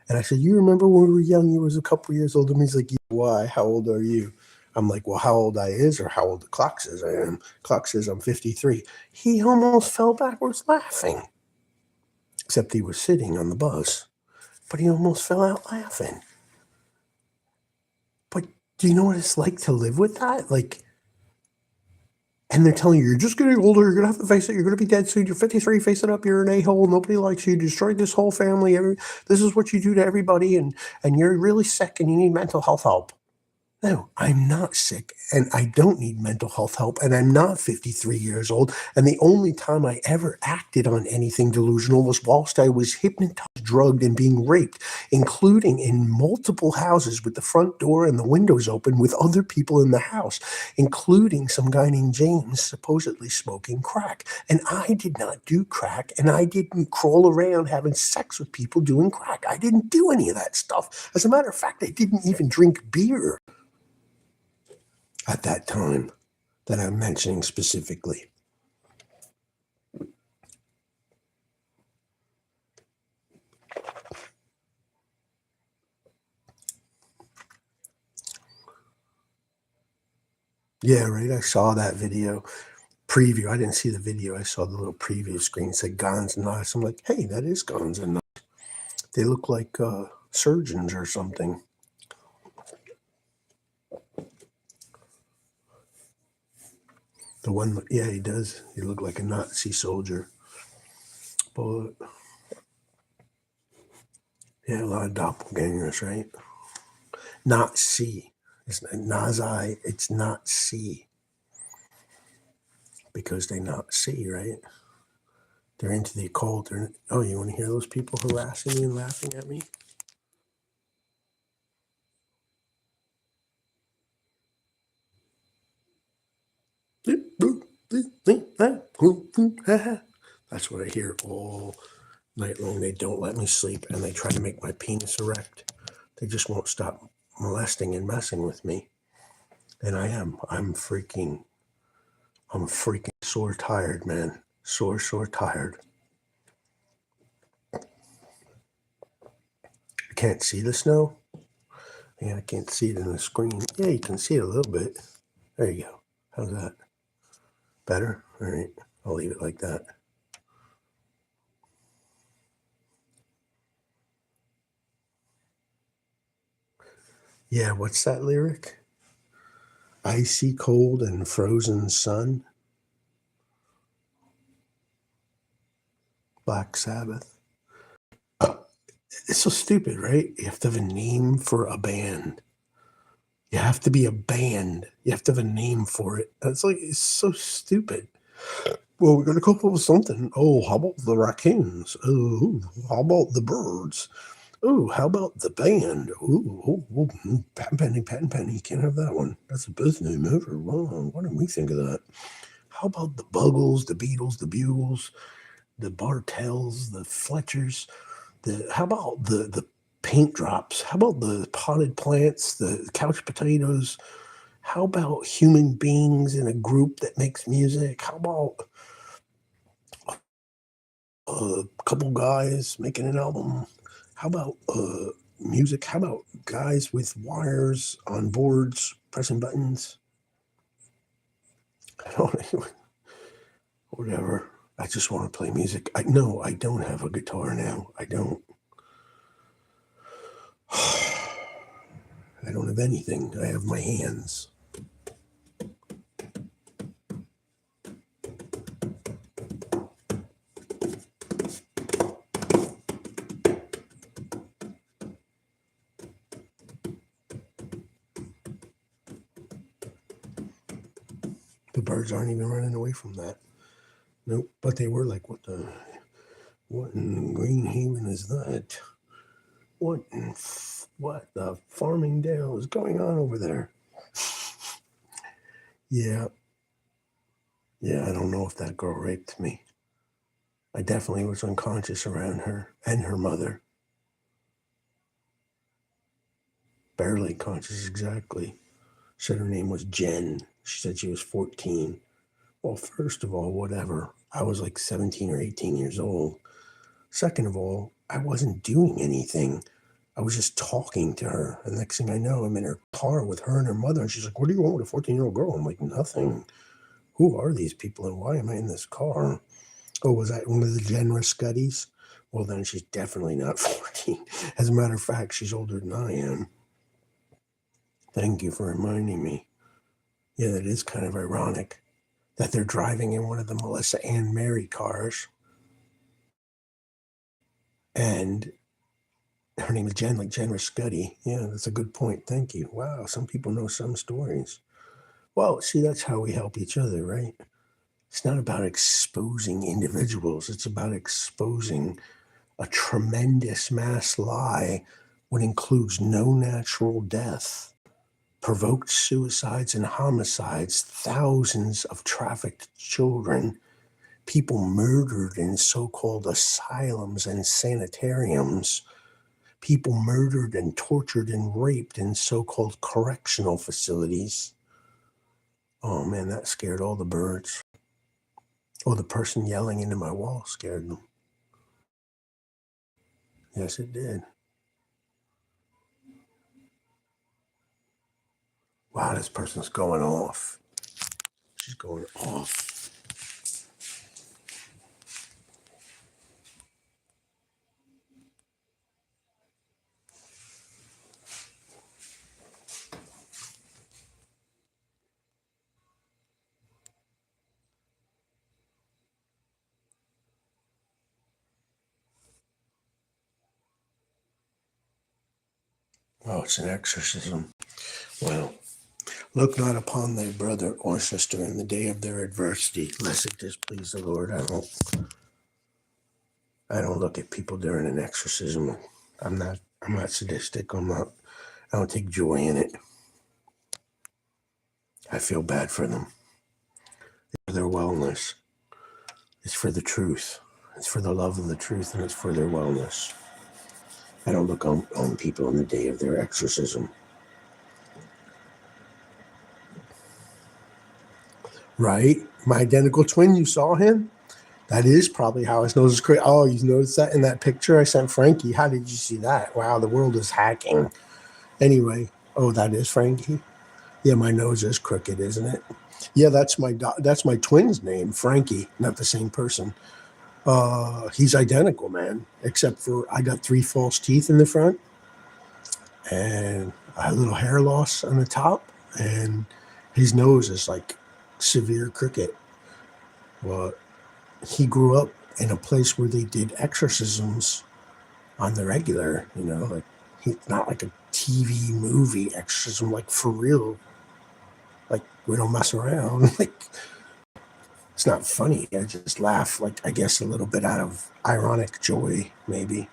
And I said, you remember when we were young, you was a couple years older than me? He's like, yeah, why? How old are you? I'm like, well, how old I is or how old the clock says I am. Clock says I'm 53. He almost fell backwards laughing. Except he was sitting on the bus. But he almost fell out laughing. But do you know what it's like to live with that? Like, and they're telling you, you're just getting older, you're going to have to face it, you're going to be dead soon, you're 53, face it up, you're an a-hole, nobody likes you, you destroyed this whole family, this is what you do to everybody, and you're really sick and you need mental health help. No, I'm not sick and I don't need mental health help and I'm not 53 years old. And the only time I ever acted on anything delusional was whilst I was hypnotized, drugged, and being raped, including in multiple houses with the front door and the windows open with other people in the house, including some guy named James supposedly smoking crack. And I did not do crack and I didn't crawl around having sex with people doing crack. I didn't do any of that stuff. As a matter of fact, I didn't even drink beer at that time that I'm mentioning specifically. Yeah, right. I saw that video preview. I didn't see the video. I saw the little preview screen. It said Guns and Knives. I'm like, hey, that is Guns and Knives. They look like surgeons or something. The one, yeah, he does. He looked like a Nazi soldier. But, yeah, a lot of doppelgangers, right? Not C. It's not Nazi. It's not C. Because they not see, right? They're into the occult. Oh, you want to hear those people harassing me and laughing at me? That's what I hear all night long. They don't let me sleep and they try to make my penis erect. They just won't stop molesting and messing with me. And I'm freaking sore tired, man. Sore tired. I can't see the snow. Yeah, I can't see it in the screen. Yeah, you can see it a little bit. There you go. How's that? Better? All right. I'll leave it like that. Yeah, what's that lyric? Icy cold and frozen sun. Black Sabbath. It's so stupid, right? You have to have a name for a band. You have to be a band. You have to have a name for it. It's so stupid. Well, we're going to come up with something. Oh, how about the raccoons? Oh, how about the birds? Oh, how about the band? Oh, Patent Penny. You can't have that one. That's a best name ever. Wow, why didn't we think of that? How about the Buggles, the Beatles, the Bugles, the Bartells, the Fletchers? How about the paint drops? How about the potted plants, the couch potatoes? How about human beings in a group that makes music? How about a couple guys making an album? How about music? How about guys with wires on boards pressing buttons? I don't even, whatever. I just want to play music. I don't have a guitar now. I don't. I don't have anything. I have my hands. The birds aren't even running away from that. Nope. But they were like, what in Greenhaven is that? What the farming dale is going on over there? Yeah. Yeah, I don't know if that girl raped me. I definitely was unconscious around her and her mother. Barely conscious, exactly. Said her name was Jen. She said she was 14. Well, first of all, whatever. I was like 17 or 18 years old. Second of all, I wasn't doing anything. I was just talking to her, and next thing I know, I'm in her car with her and her mother, and she's like, "What do you want with a 14-year-old girl?" I'm like, "Nothing. Who are these people, and why am I in this car?" Oh, was that one of the generous Scuddies? Well, then she's definitely not 14. As a matter of fact, she's older than I am. Thank you for reminding me. Yeah, that is kind of ironic that they're driving in one of the Melissa Ann Mary cars, and her name is Jen, like Jen Scuddy. Yeah, that's a good point. Thank you. Wow, some people know some stories. Well, see, that's how we help each other, right? It's not about exposing individuals. It's about exposing a tremendous mass lie, which includes no natural death, provoked suicides and homicides, thousands of trafficked children, people murdered in so-called asylums and sanitariums, people murdered and tortured and raped in so-called correctional facilities. Oh man, that scared all the birds. Oh, the person yelling into my wall scared them. Yes, it did. Wow, this person's going off. She's going off. Oh, it's an exorcism. Well, look not upon thy brother or sister in the day of their adversity, lest it displease the Lord. I don't look at people during an exorcism. I'm not sadistic. I don't take joy in it. I feel bad for them. It's for their wellness. It's for the truth. It's for the love of the truth, and it's for their wellness. I don't look on people on the day of their exorcism. Right? My identical twin, you saw him? That is probably how his nose is crazy. Oh, you noticed that in that picture I sent Frankie? How did you see that? Wow, the world is hacking. Anyway, oh, that is Frankie? Yeah, my nose is crooked, isn't it? Yeah, that's my twin's name, Frankie, not the same person. He's identical, man, except for I got 3 false teeth in the front and a little hair loss on the top, and his nose is like severe crooked. Well, he grew up in a place where they did exorcisms on the regular, like he's not like a TV movie exorcism, like for real. Like we don't mess around. Like it's not funny. I just laugh, like I guess a little bit out of ironic joy, maybe.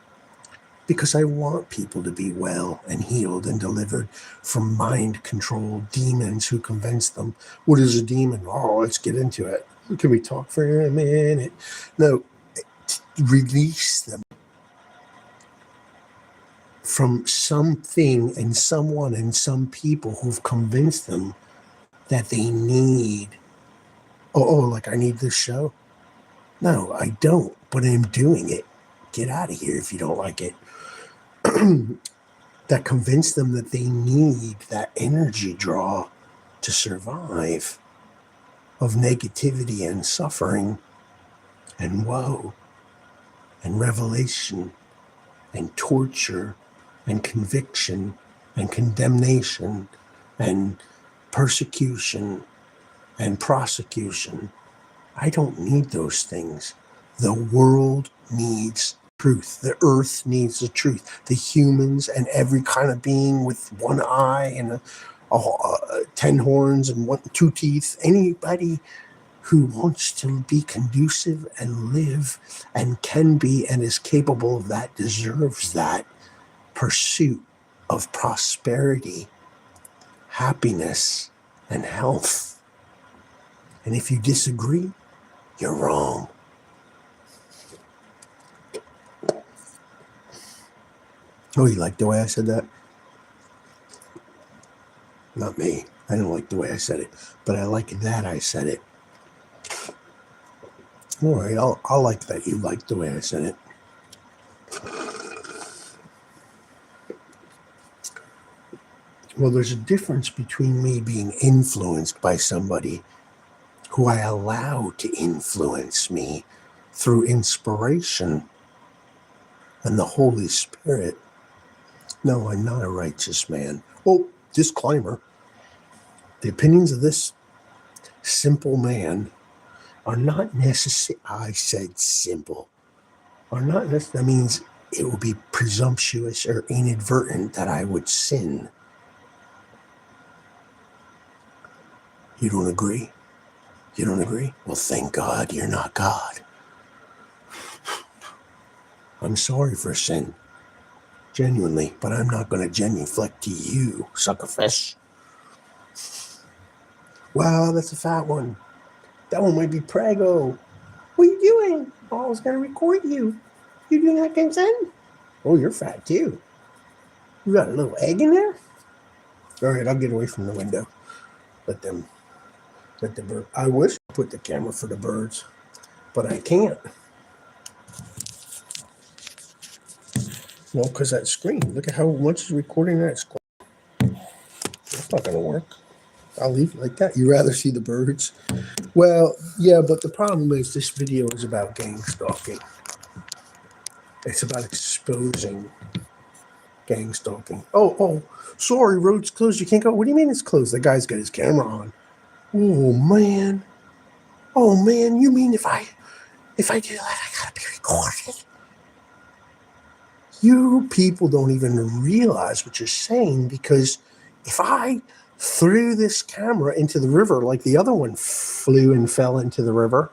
Because I want people to be well and healed and delivered from mind-controlled demons who convince them. What is a demon? Oh, let's get into it. Can we talk for a minute? No, release them from something and someone and some people who've convinced them that they need, like I need this show. No, I don't, but I'm doing it. Get out of here if you don't like it. That convince them that they need that energy draw to survive, of negativity and suffering and woe and revelation and torture and conviction and condemnation and persecution and prosecution. I don't need those things. The world needs truth. The earth needs the truth. The humans and every kind of being with one eye and 10 horns and 2 teeth, anybody who wants to be conducive and live and can be and is capable of that deserves that pursuit of prosperity, happiness, and health. And if you disagree, you're wrong. Oh, you like the way I said that? Not me. I didn't like the way I said it, but I like that I said it. All right, I'll like that you liked the way I said it. Well, there's a difference between me being influenced by somebody who I allow to influence me through inspiration and the Holy Spirit. No, I'm not a righteous man. Oh, disclaimer. The opinions of this simple man are not necessary. I said simple. Are not necessary. That means it would be presumptuous or inadvertent that I would sin. You don't agree? You don't agree? Well, thank God you're not God. I'm sorry for sin. Genuinely, but I'm not going to genuflect to you, suckerfish. Wow, that's a fat one. That one might be Prego. What are you doing? Oh, I was going to record you. You do not consent? Oh, you're fat too. You got a little egg in there? All right, I'll get away from the window. Let the bird. I wish I put the camera for the birds, but I can't. Well, because that screen. Look at how much is recording that screen. That's not going to work. I'll leave it like that. You rather see the birds? Well, yeah, but the problem is this video is about gang stalking. It's about exposing gang stalking. Oh, sorry, road's closed. You can't go. What do you mean it's closed? The guy's got his camera on. Oh man. Oh man, you mean if I do that, I gotta be recorded? You people don't even realize what you're saying, because if I threw this camera into the river like the other one flew and fell into the river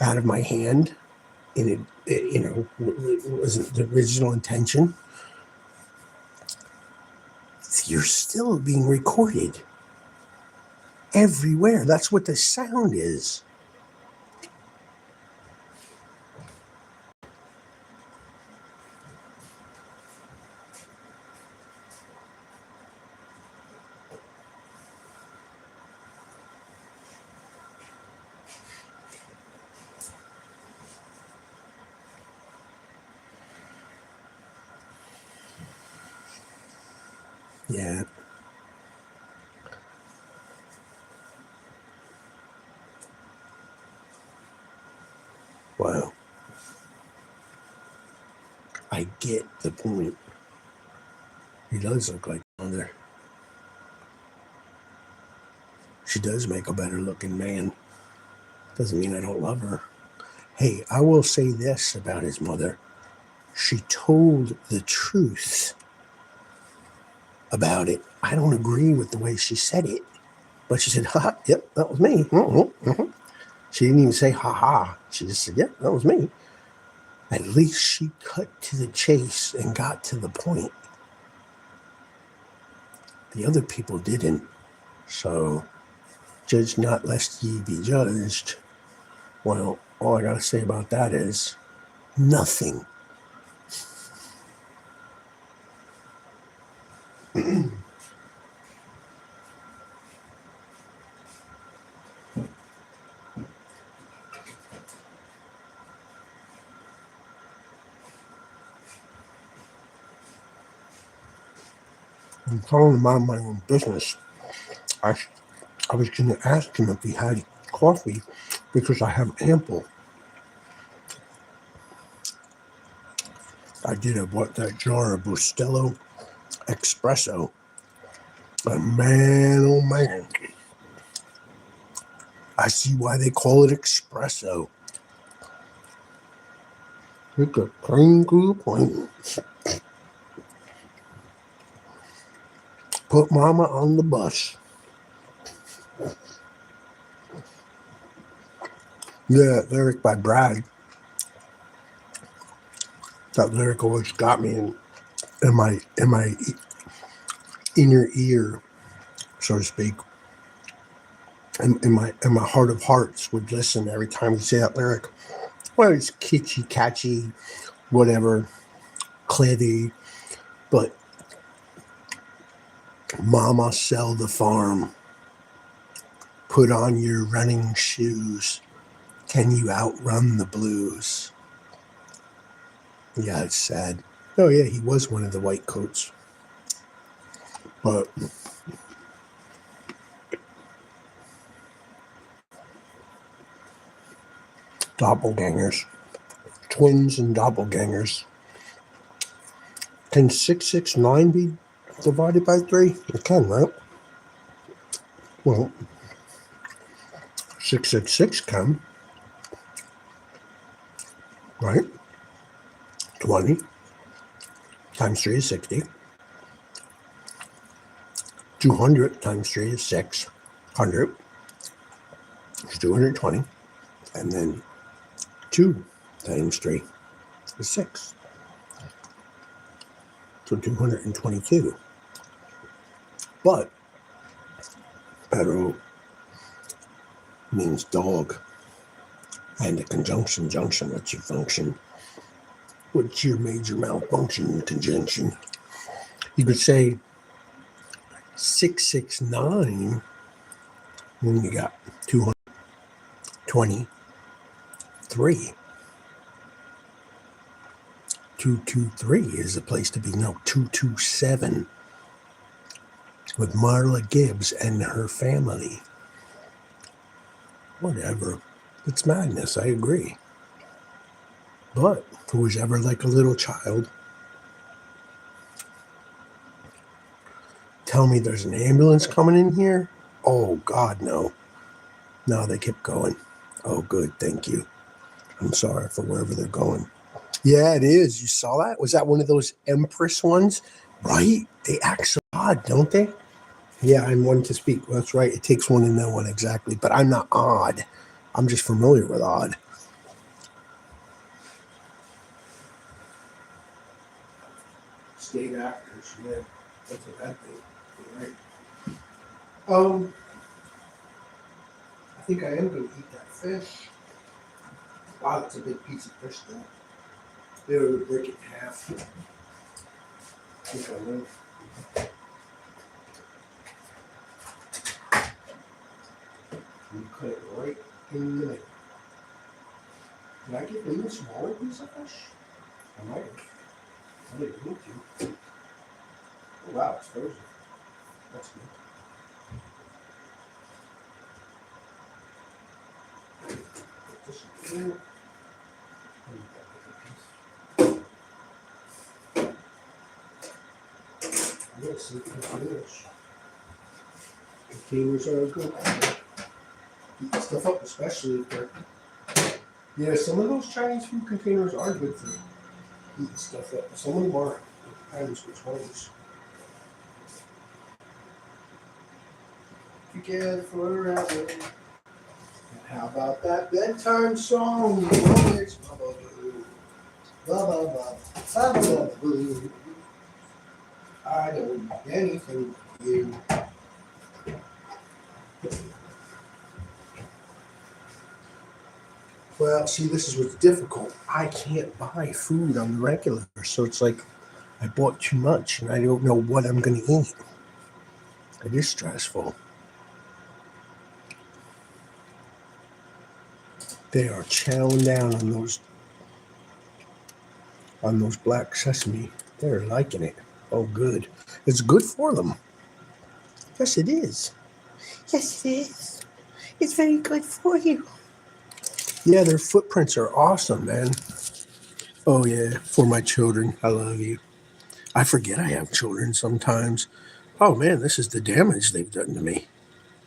out of my hand, and it wasn't the original intention, you're still being recorded everywhere. That's what the sound is. Yeah. Wow. I get the point. He does look like mother. She does make a better looking man. Doesn't mean I don't love her. Hey, I will say this about his mother. She told the truth about it. I don't agree with the way she said it, but she said, ha, yep, that was me. Mm-hmm. She didn't even say, ha ha. She just said, yep, that was me. At least she cut to the chase and got to the point. The other people didn't. So, judge not lest ye be judged. Well, all I got to say about that is nothing. I'm calling him out my own business. I was going to ask him if he had coffee because I have ample. I bought that jar of Bustelo Espresso. But man, oh man, I see why they call it espresso. It's a plain to the point. Put mama on the bus. Yeah, lyric by Brad. That lyric always got me in my inner ear, so to speak. And in my heart of hearts would listen every time you say that lyric. Well, it's kitschy, catchy, whatever, clever, but mama sell the farm. Put on your running shoes. Can you outrun the blues? Yeah, it's sad. Oh yeah, he was one of the white coats. But doppelgangers, twins and doppelgangers. Can 669 be divided by 3? It can, right? Well, 666 can, right? 20 times 3 is 60. 200 times 3 is 600. It's 220. And then 2 times 3 is 6. So 222. But perro means dog. And a conjunction junction lets you function. What's your major malfunction in conjunction? You could say 669 when you got 223. 223 is a place to be. No, 227 with Marla Gibbs and her family. Whatever. It's madness, I agree. But who was ever like a little child, tell me there's an ambulance coming in here? Oh, God, no. No, they kept going. Oh, good, thank you. I'm sorry for wherever they're going. Yeah, it is. You saw that? Was that one of those Empress ones? Right? They act so odd, don't they? Yeah, I'm one to speak. That's right. It takes one to know one exactly. But I'm not odd. I'm just familiar with odd. State actors, yeah. That's a bad thing. You're right. I think I am going to eat that fish. Wow, that's a big piece of fish though. They were to break it in half. I think I will. You cut it right in the middle. Did I get an even smaller piece of fish? I might have. I didn't need to. Oh wow, it's frozen. That's good. Put this in here. Yes, containers. Containers are good. Heat stuff up, especially if they're. Yeah, some of those Chinese food containers are good for heating stuff up. Some of them aren't. It depends which ones. Together forever. And how about that bedtime song? Oh, it's Bubba Boo. Bubba Bubba. Bubba Boo. I don't need anything for you. Well, see, this is what's difficult. I can't buy food on the regular, so it's like I bought too much and I don't know what I'm going to eat. It is stressful. They are chowing down on those black sesame. They're liking it. Oh, good. It's good for them. Yes, it is. Yes, it is. It's very good for you. Yeah, their footprints are awesome, man. Oh, yeah, for my children. I love you. I forget I have children sometimes. Oh, man, this is the damage they've done to me.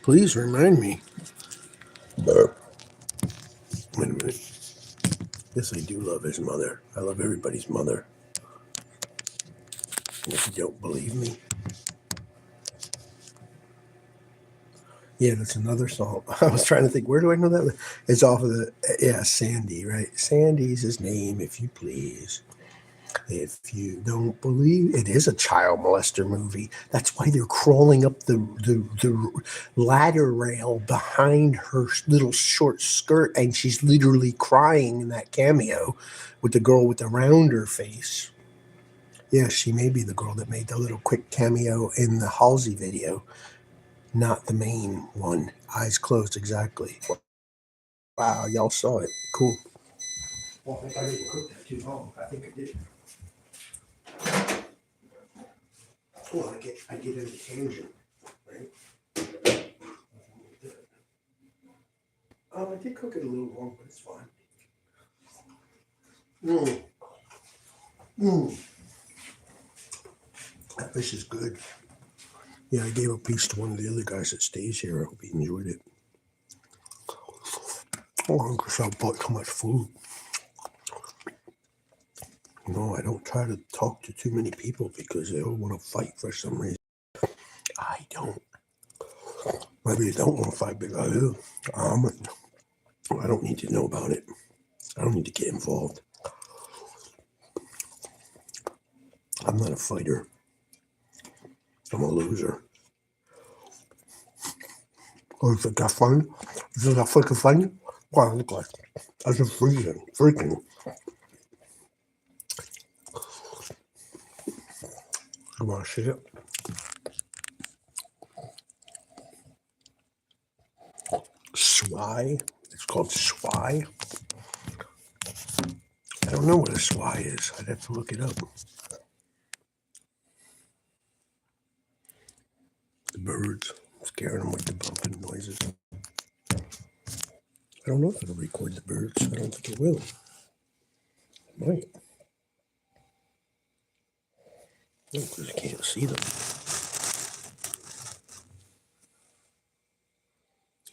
Please remind me. Wait a minute. Yes, I do love his mother. I love everybody's mother. And if you don't believe me. Yeah, that's another song. I was trying to think, where do I know that? It's off of Sandy, right? Sandy's his name, if you please. If you don't believe, it is a child molester movie. That's why they're crawling up the ladder rail behind her little short skirt, and she's literally crying in that cameo with the girl with the rounder face. Yeah, she may be the girl that made the little quick cameo in the Halsey video, not the main one. Eyes closed, exactly. Wow, y'all saw it. Cool. Well, I think I didn't cook that too long. I think I did. Well, I get in a tangent, right? I did cook it a little long, but it's fine. Mmm. Mmm. That fish is good. Yeah, I gave a piece to one of the other guys that stays here. I hope he enjoyed it. Oh, because I bought too much food. No, I don't try to talk to too many people because they all want to fight for some reason. I don't. Maybe they don't want to fight, but I do. I don't need to know about it. I don't need to get involved. I'm not a fighter. I'm a loser. Oh, you think that's funny? You think that's freaking funny? What I look like? I just freaking. You want to see it? Swai. It's called swai. I don't know what a swai is. I'd have to look it up. The birds, scaring them with the bumping noises. I don't know if it'll record the birds. I don't think it will. It might. No, because I can't see them.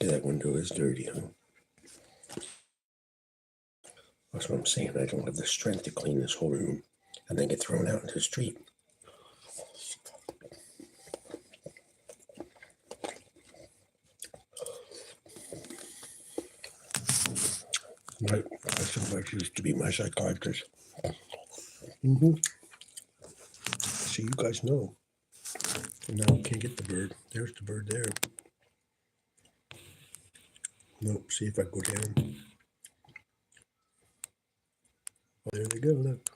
Yeah, that window is dirty, huh? That's what I'm saying. I don't have the strength to clean this whole room and then get thrown out into the street. My wife used to be my psychiatrist. So you guys know. And now we can't get the bird. There's the bird there. Nope, see if I go down. Oh, there they go, look.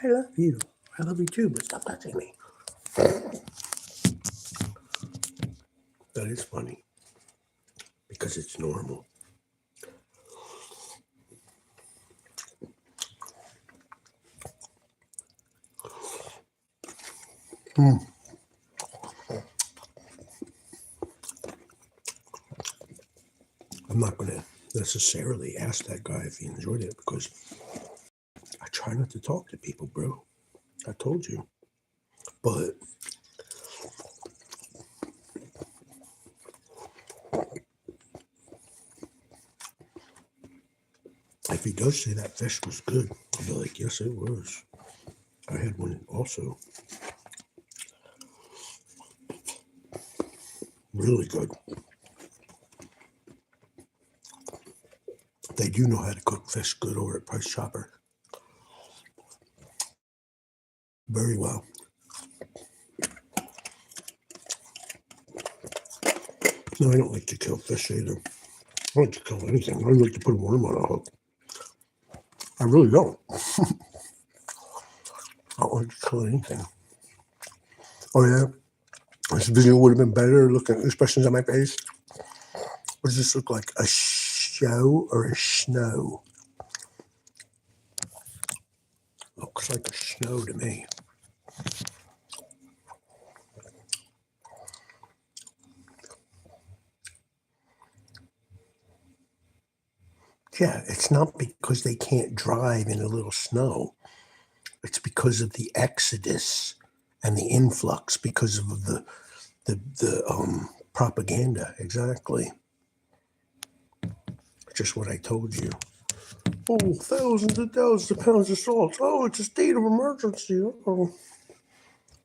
I love you. I love you too, but stop touching me. That is funny. Because it's normal. I'm not going to necessarily ask that guy if he enjoyed it because I try not to talk to people, bro. I told you. But if he does say that fish was good, I'll be like, yes, it was. I had one also. Really good. They do know how to cook fish good over at Price Chopper. Very well. No, I don't like to kill fish either. I don't like to kill anything. I don't like to put a worm on a hook. I really don't. I don't like to kill anything. Oh, yeah? This video would have been better looking at expressions on my face. What does this look like? A show or a snow? Looks like a snow to me. Yeah, it's not because they can't drive in a little snow. It's because of the exodus and the influx because of the propaganda. Exactly. Just what I told you. Oh, thousands and thousands of pounds of salt. Oh, it's a state of emergency. Oh,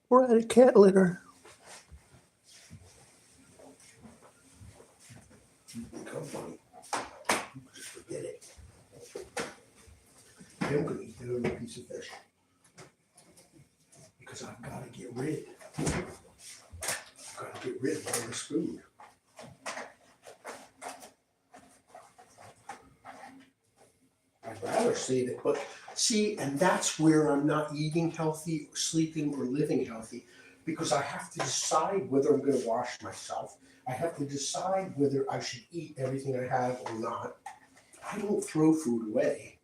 we're at a cat litter. Become funny. Just forget it. I'm going to eat the other piece of fish because I've got to get rid. I've got to get rid of all this food. I'd rather save it, but see, and that's where I'm not eating healthy, or sleeping, or living healthy, because I have to decide whether I'm going to wash myself. I have to decide whether I should eat everything I have or not. I don't throw food away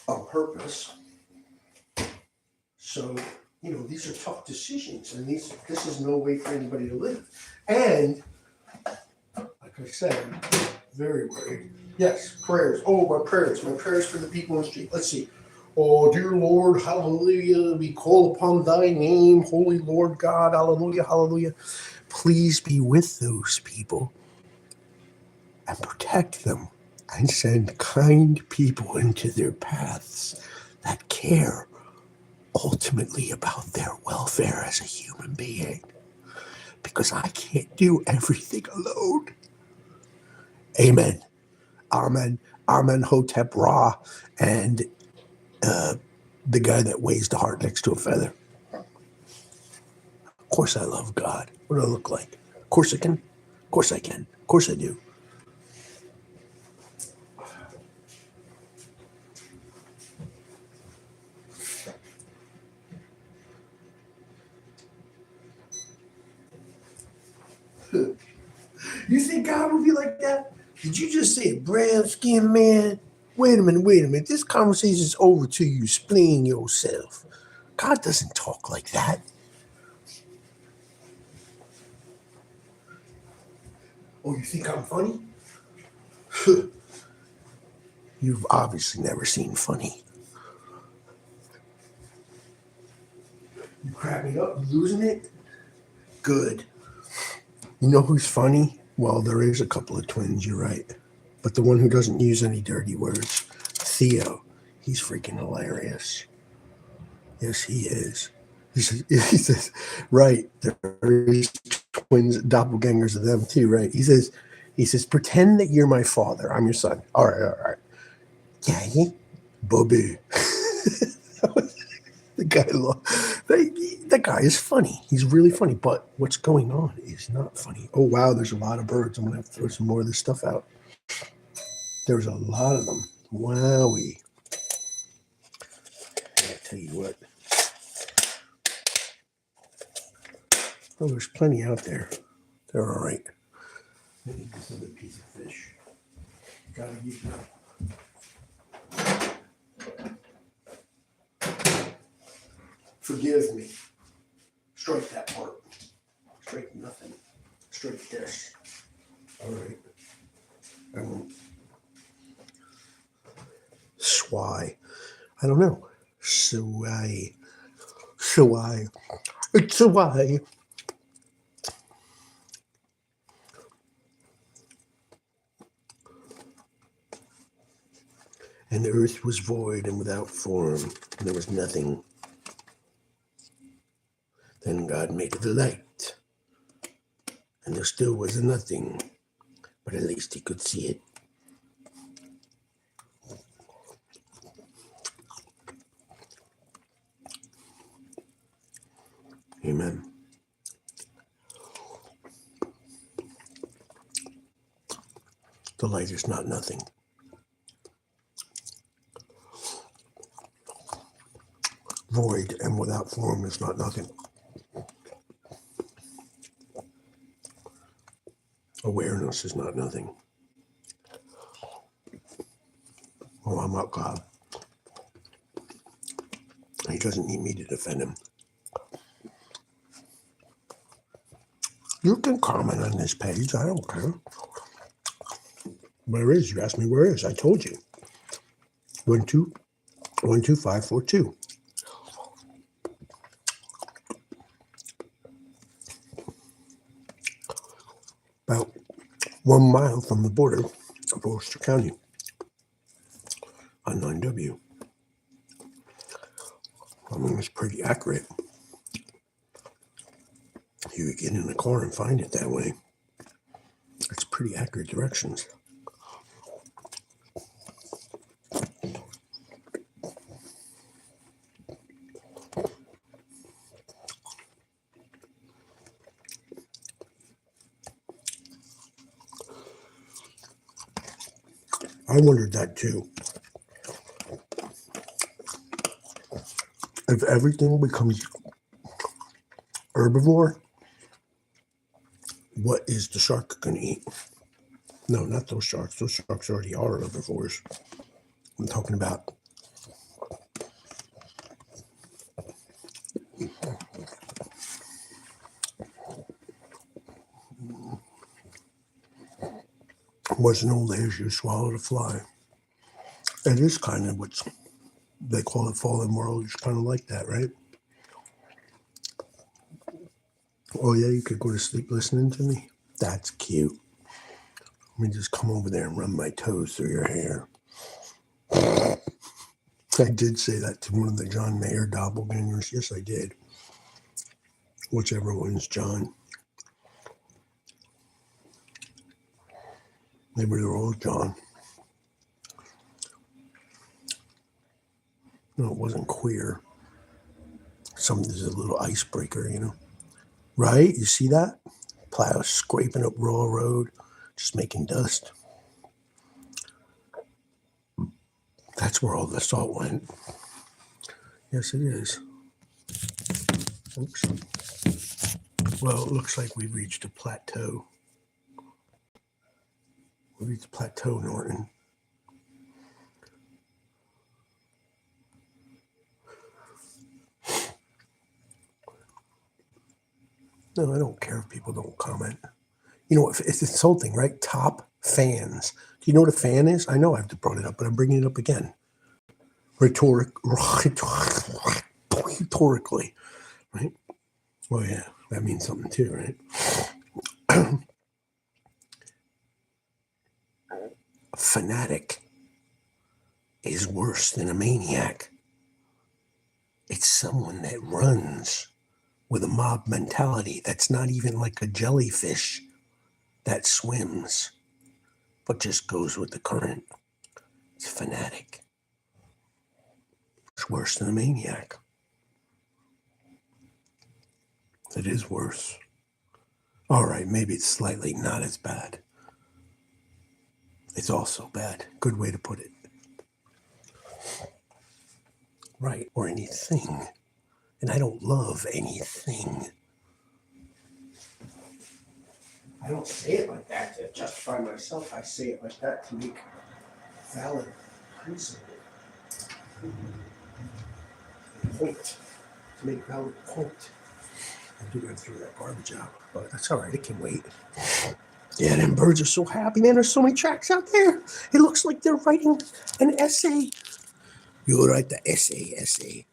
on purpose. So, these are tough decisions, and this is no way for anybody to live. And like I said, very worried. Yes, prayers. Oh, my prayers for the people in the street. Let's see. Oh, dear Lord, hallelujah, we call upon thy name, holy Lord God, hallelujah, hallelujah. Please be with those people and protect them and send kind people into their paths that care ultimately about their welfare as a human being. Because I can't do everything alone. Amen. Amen. Amen Hotep Ra and the guy that weighs the heart next to a feather. Of course I love God. What do I look like? Of course I can. Of course I can. Of course I do. You think God would be like that? Did you just say brown skin man? Wait a minute. This conversation is over till you explain yourself. God doesn't talk like that. Oh, you think I'm funny? You've obviously never seen funny. You cracking up? You losing it? Good. You know who's funny? Well, there is a couple of twins, you're right. But the one who doesn't use any dirty words, Theo, he's freaking hilarious. Yes, he is. He says, right, there is twins, doppelgangers of them too, right? He says, pretend that you're my father. I'm your son. All right. Yeah, Bobby. The guy is funny. He's really funny, but what's going on is not funny. Oh, wow, there's a lot of birds. I'm going to have to throw some more of this stuff out. There's a lot of them. Wowie. I'll tell you what. Oh, there's plenty out there. They're all right. I need this other piece of fish. Gotta use it up. Forgive me. Strike that part. Strike nothing. Strike this. All right. I won't. Swai. I don't know. Swai. It's a why. And the earth was void and without form, and there was nothing. Then God made the light, and there still was nothing, but at least he could see it. Amen. The light is not nothing. Void and without form is not nothing. Awareness is not nothing. Oh, I'm not God. He doesn't need me to defend him. You can comment on this page. I don't care. Where is? You asked me where is. I told you. 12542. About 1 mile from the border of Ulster County on 9W. I mean, it's pretty accurate. You could get in the car and find it that way. It's pretty accurate directions. I wondered that too. If everything becomes herbivore, what is the shark going to eat? No, not those sharks. Those sharks already are herbivores. I'm talking about wasn't only as you swallowed a fly. It is kind of what they call it fallen world. It's kind of like that, right? Oh yeah, you could go to sleep listening to me? That's cute. Let me just come over there and run my toes through your hair. I did say that to one of the John Mayer doppelgangers. Yes, I did. Whichever one's John. Maybe they're all John. No, it wasn't queer. Something's a little icebreaker, you know. Right? You see that? Plow scraping up raw road, just making dust. That's where all the salt went. Yes, it is. Oops. Well, it looks like we've reached a plateau. We reached a plateau, Norton. No, I don't care if people don't comment. You know, it's insulting, right? Top fans. Do you know what a fan is? I know I've brought it up, but I'm bringing it up again. Rhetorically, right? Well, yeah, that means something too, right? A fanatic is worse than a maniac. It's someone that runs with a mob mentality that's not even like a jellyfish that swims, but just goes with the current. It's fanatic. It's worse than a maniac. It is worse. All right, maybe it's slightly not as bad. It's also bad. Good way to put it. Right, or anything. And I don't love anything. I don't say it like that to justify myself. I say it like that to make valid principle. Point. To make valid point. I do gotta throw that garbage out, but that's all right. It can wait. Yeah, them birds are so happy, man. There's so many tracks out there. It looks like they're writing an essay. You write the essay.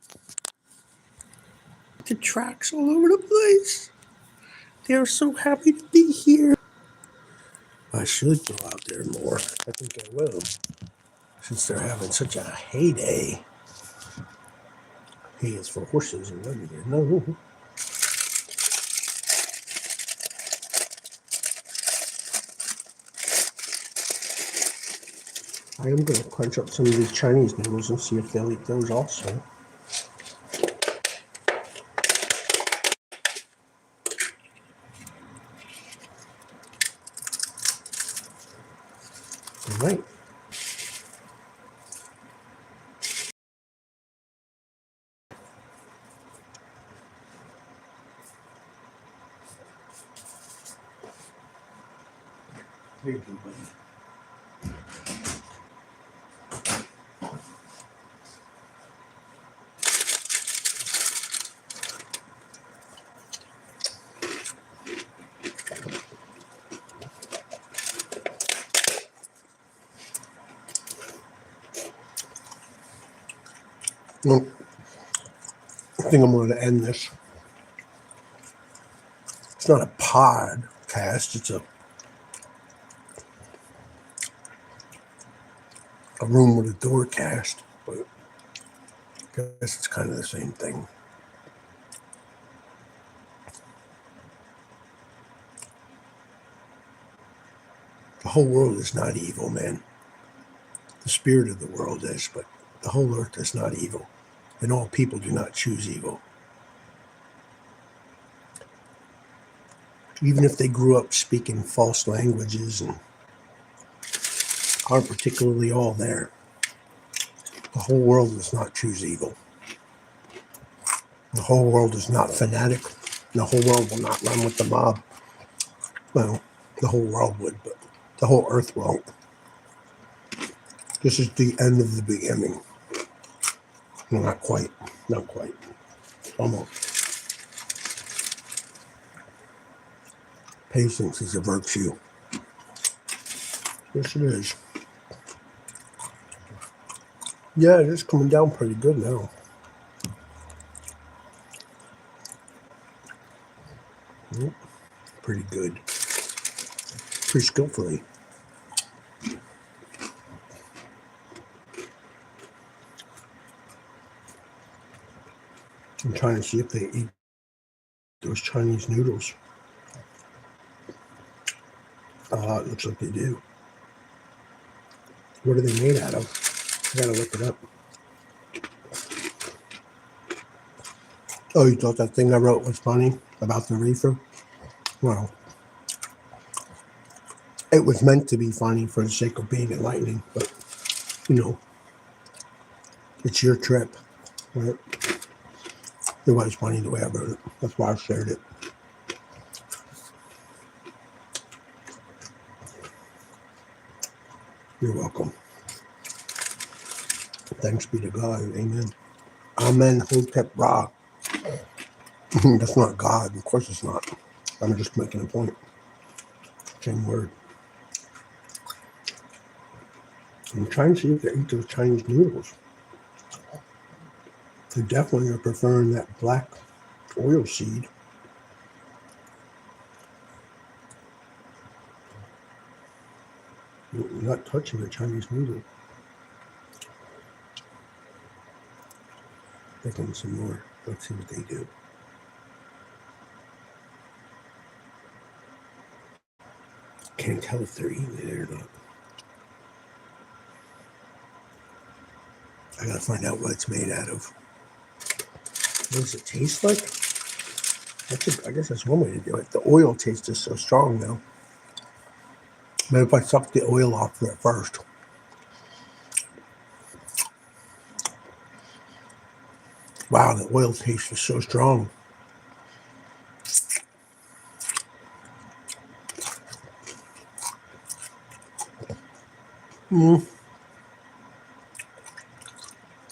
The tracks all over the place. They are so happy to be here. I should go out there more. I think I will. Since they're having such a heyday. Hay is for horses and reindeer. No. I am going to crunch up some of these Chinese noodles and see if they'll eat those also. All right. There you go, buddy. Well, I think I'm going to end this. It's not a podcast. It's a room with a door cast, but I guess it's kind of the same thing. The whole world is not evil, man. The spirit of the world is, but the whole earth is not evil. And all people do not choose evil. Even if they grew up speaking false languages and aren't particularly all there, the whole world does not choose evil. The whole world is not fanatic. The whole world will not run with the mob. Well, the whole world would, but the whole earth won't. This is the end of the beginning. No, not quite. Not quite. Almost. Patience is a virtue. Yes, it is. Yeah, it is coming down pretty good now. Yep, pretty good. Pretty skillfully. I'm trying to see if they eat those Chinese noodles. It looks like they do. What are they made out of? I gotta look it up. Oh, you thought that thing I wrote was funny about the reefer? Well, it was meant to be funny for the sake of being enlightening, but, you know, it's your trip, right? It was funny the way I wrote it. That's why I shared it. You're welcome. Thanks be to God. Amen. Amen. Hotep Ra. That's not God. Of course it's not. I'm just making a point. Same word. I'm trying to see if they eat those Chinese noodles. They definitely are preferring that black oil seed. I'm not touching the Chinese noodle. Making some more. Let's see what they do. Can't tell if they're eating it or not. I gotta find out what it's made out of. What does it taste like? I guess that's one way to do it. The oil taste is so strong now. Maybe if I suck the oil off there first. Wow, the oil taste is so strong.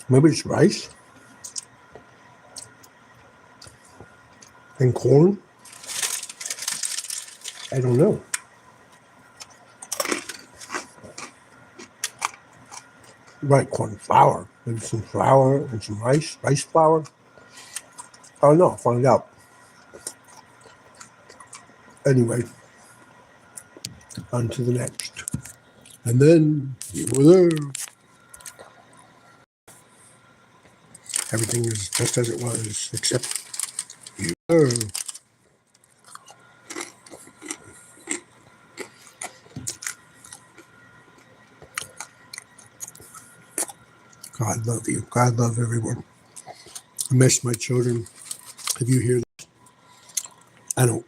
Maybe it's rice and corn. I don't know. Right, corn flour. Maybe some flour and some rice flour. I don't know. I'll find out. Anyway, on to the next. And then you were there. Everything is just as it was, except you were. God love you. God love everyone. I miss my children. If you hear this, I don't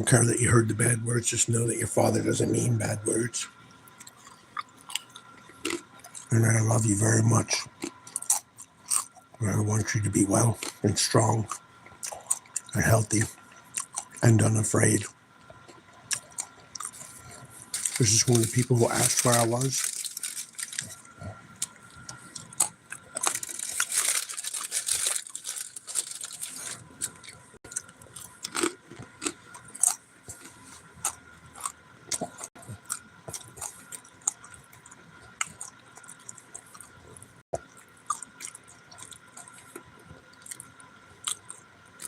care that you heard the bad words. Just know that your father doesn't mean bad words. And I love you very much. And I want you to be well and strong and healthy and unafraid. This is one of the people who asked where I was.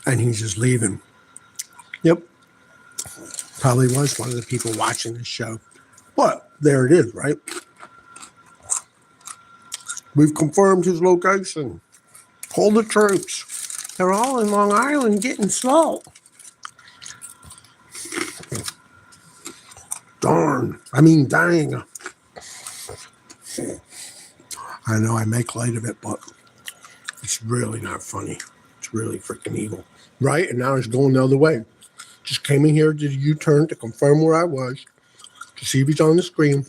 And he's just leaving. Yep. Probably was one of the people watching this show. But there it is, right? We've confirmed his location. Pull the troops. They're all in Long Island getting salt. Darn. I mean, dang. I know I make light of it, but it's really not funny. It's really freaking evil. Right? And now it's going the other way. Just came in here, did a U-turn to confirm where I was, to see if he's on the screen.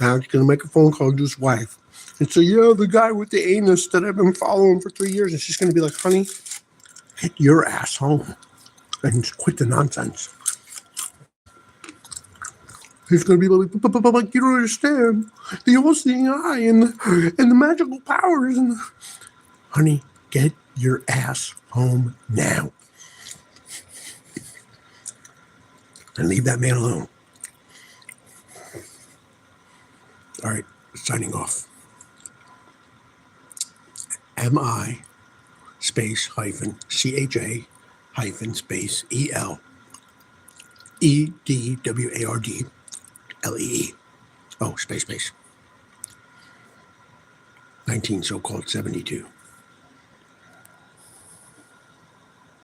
Now he's going to make a phone call to his wife. And so, yeah, the guy with the anus that I've been following for 3 years. And she's going to be like, honey, get your ass home and quit the nonsense. He's going to be like, you don't understand. The all-seeing eye and the magical powers. And honey, get your ass home now. And leave that man alone. All right, signing off. MI space hyphen CHA hyphen space ELEDWARDLEE. Oh, space. 19 so-called 72.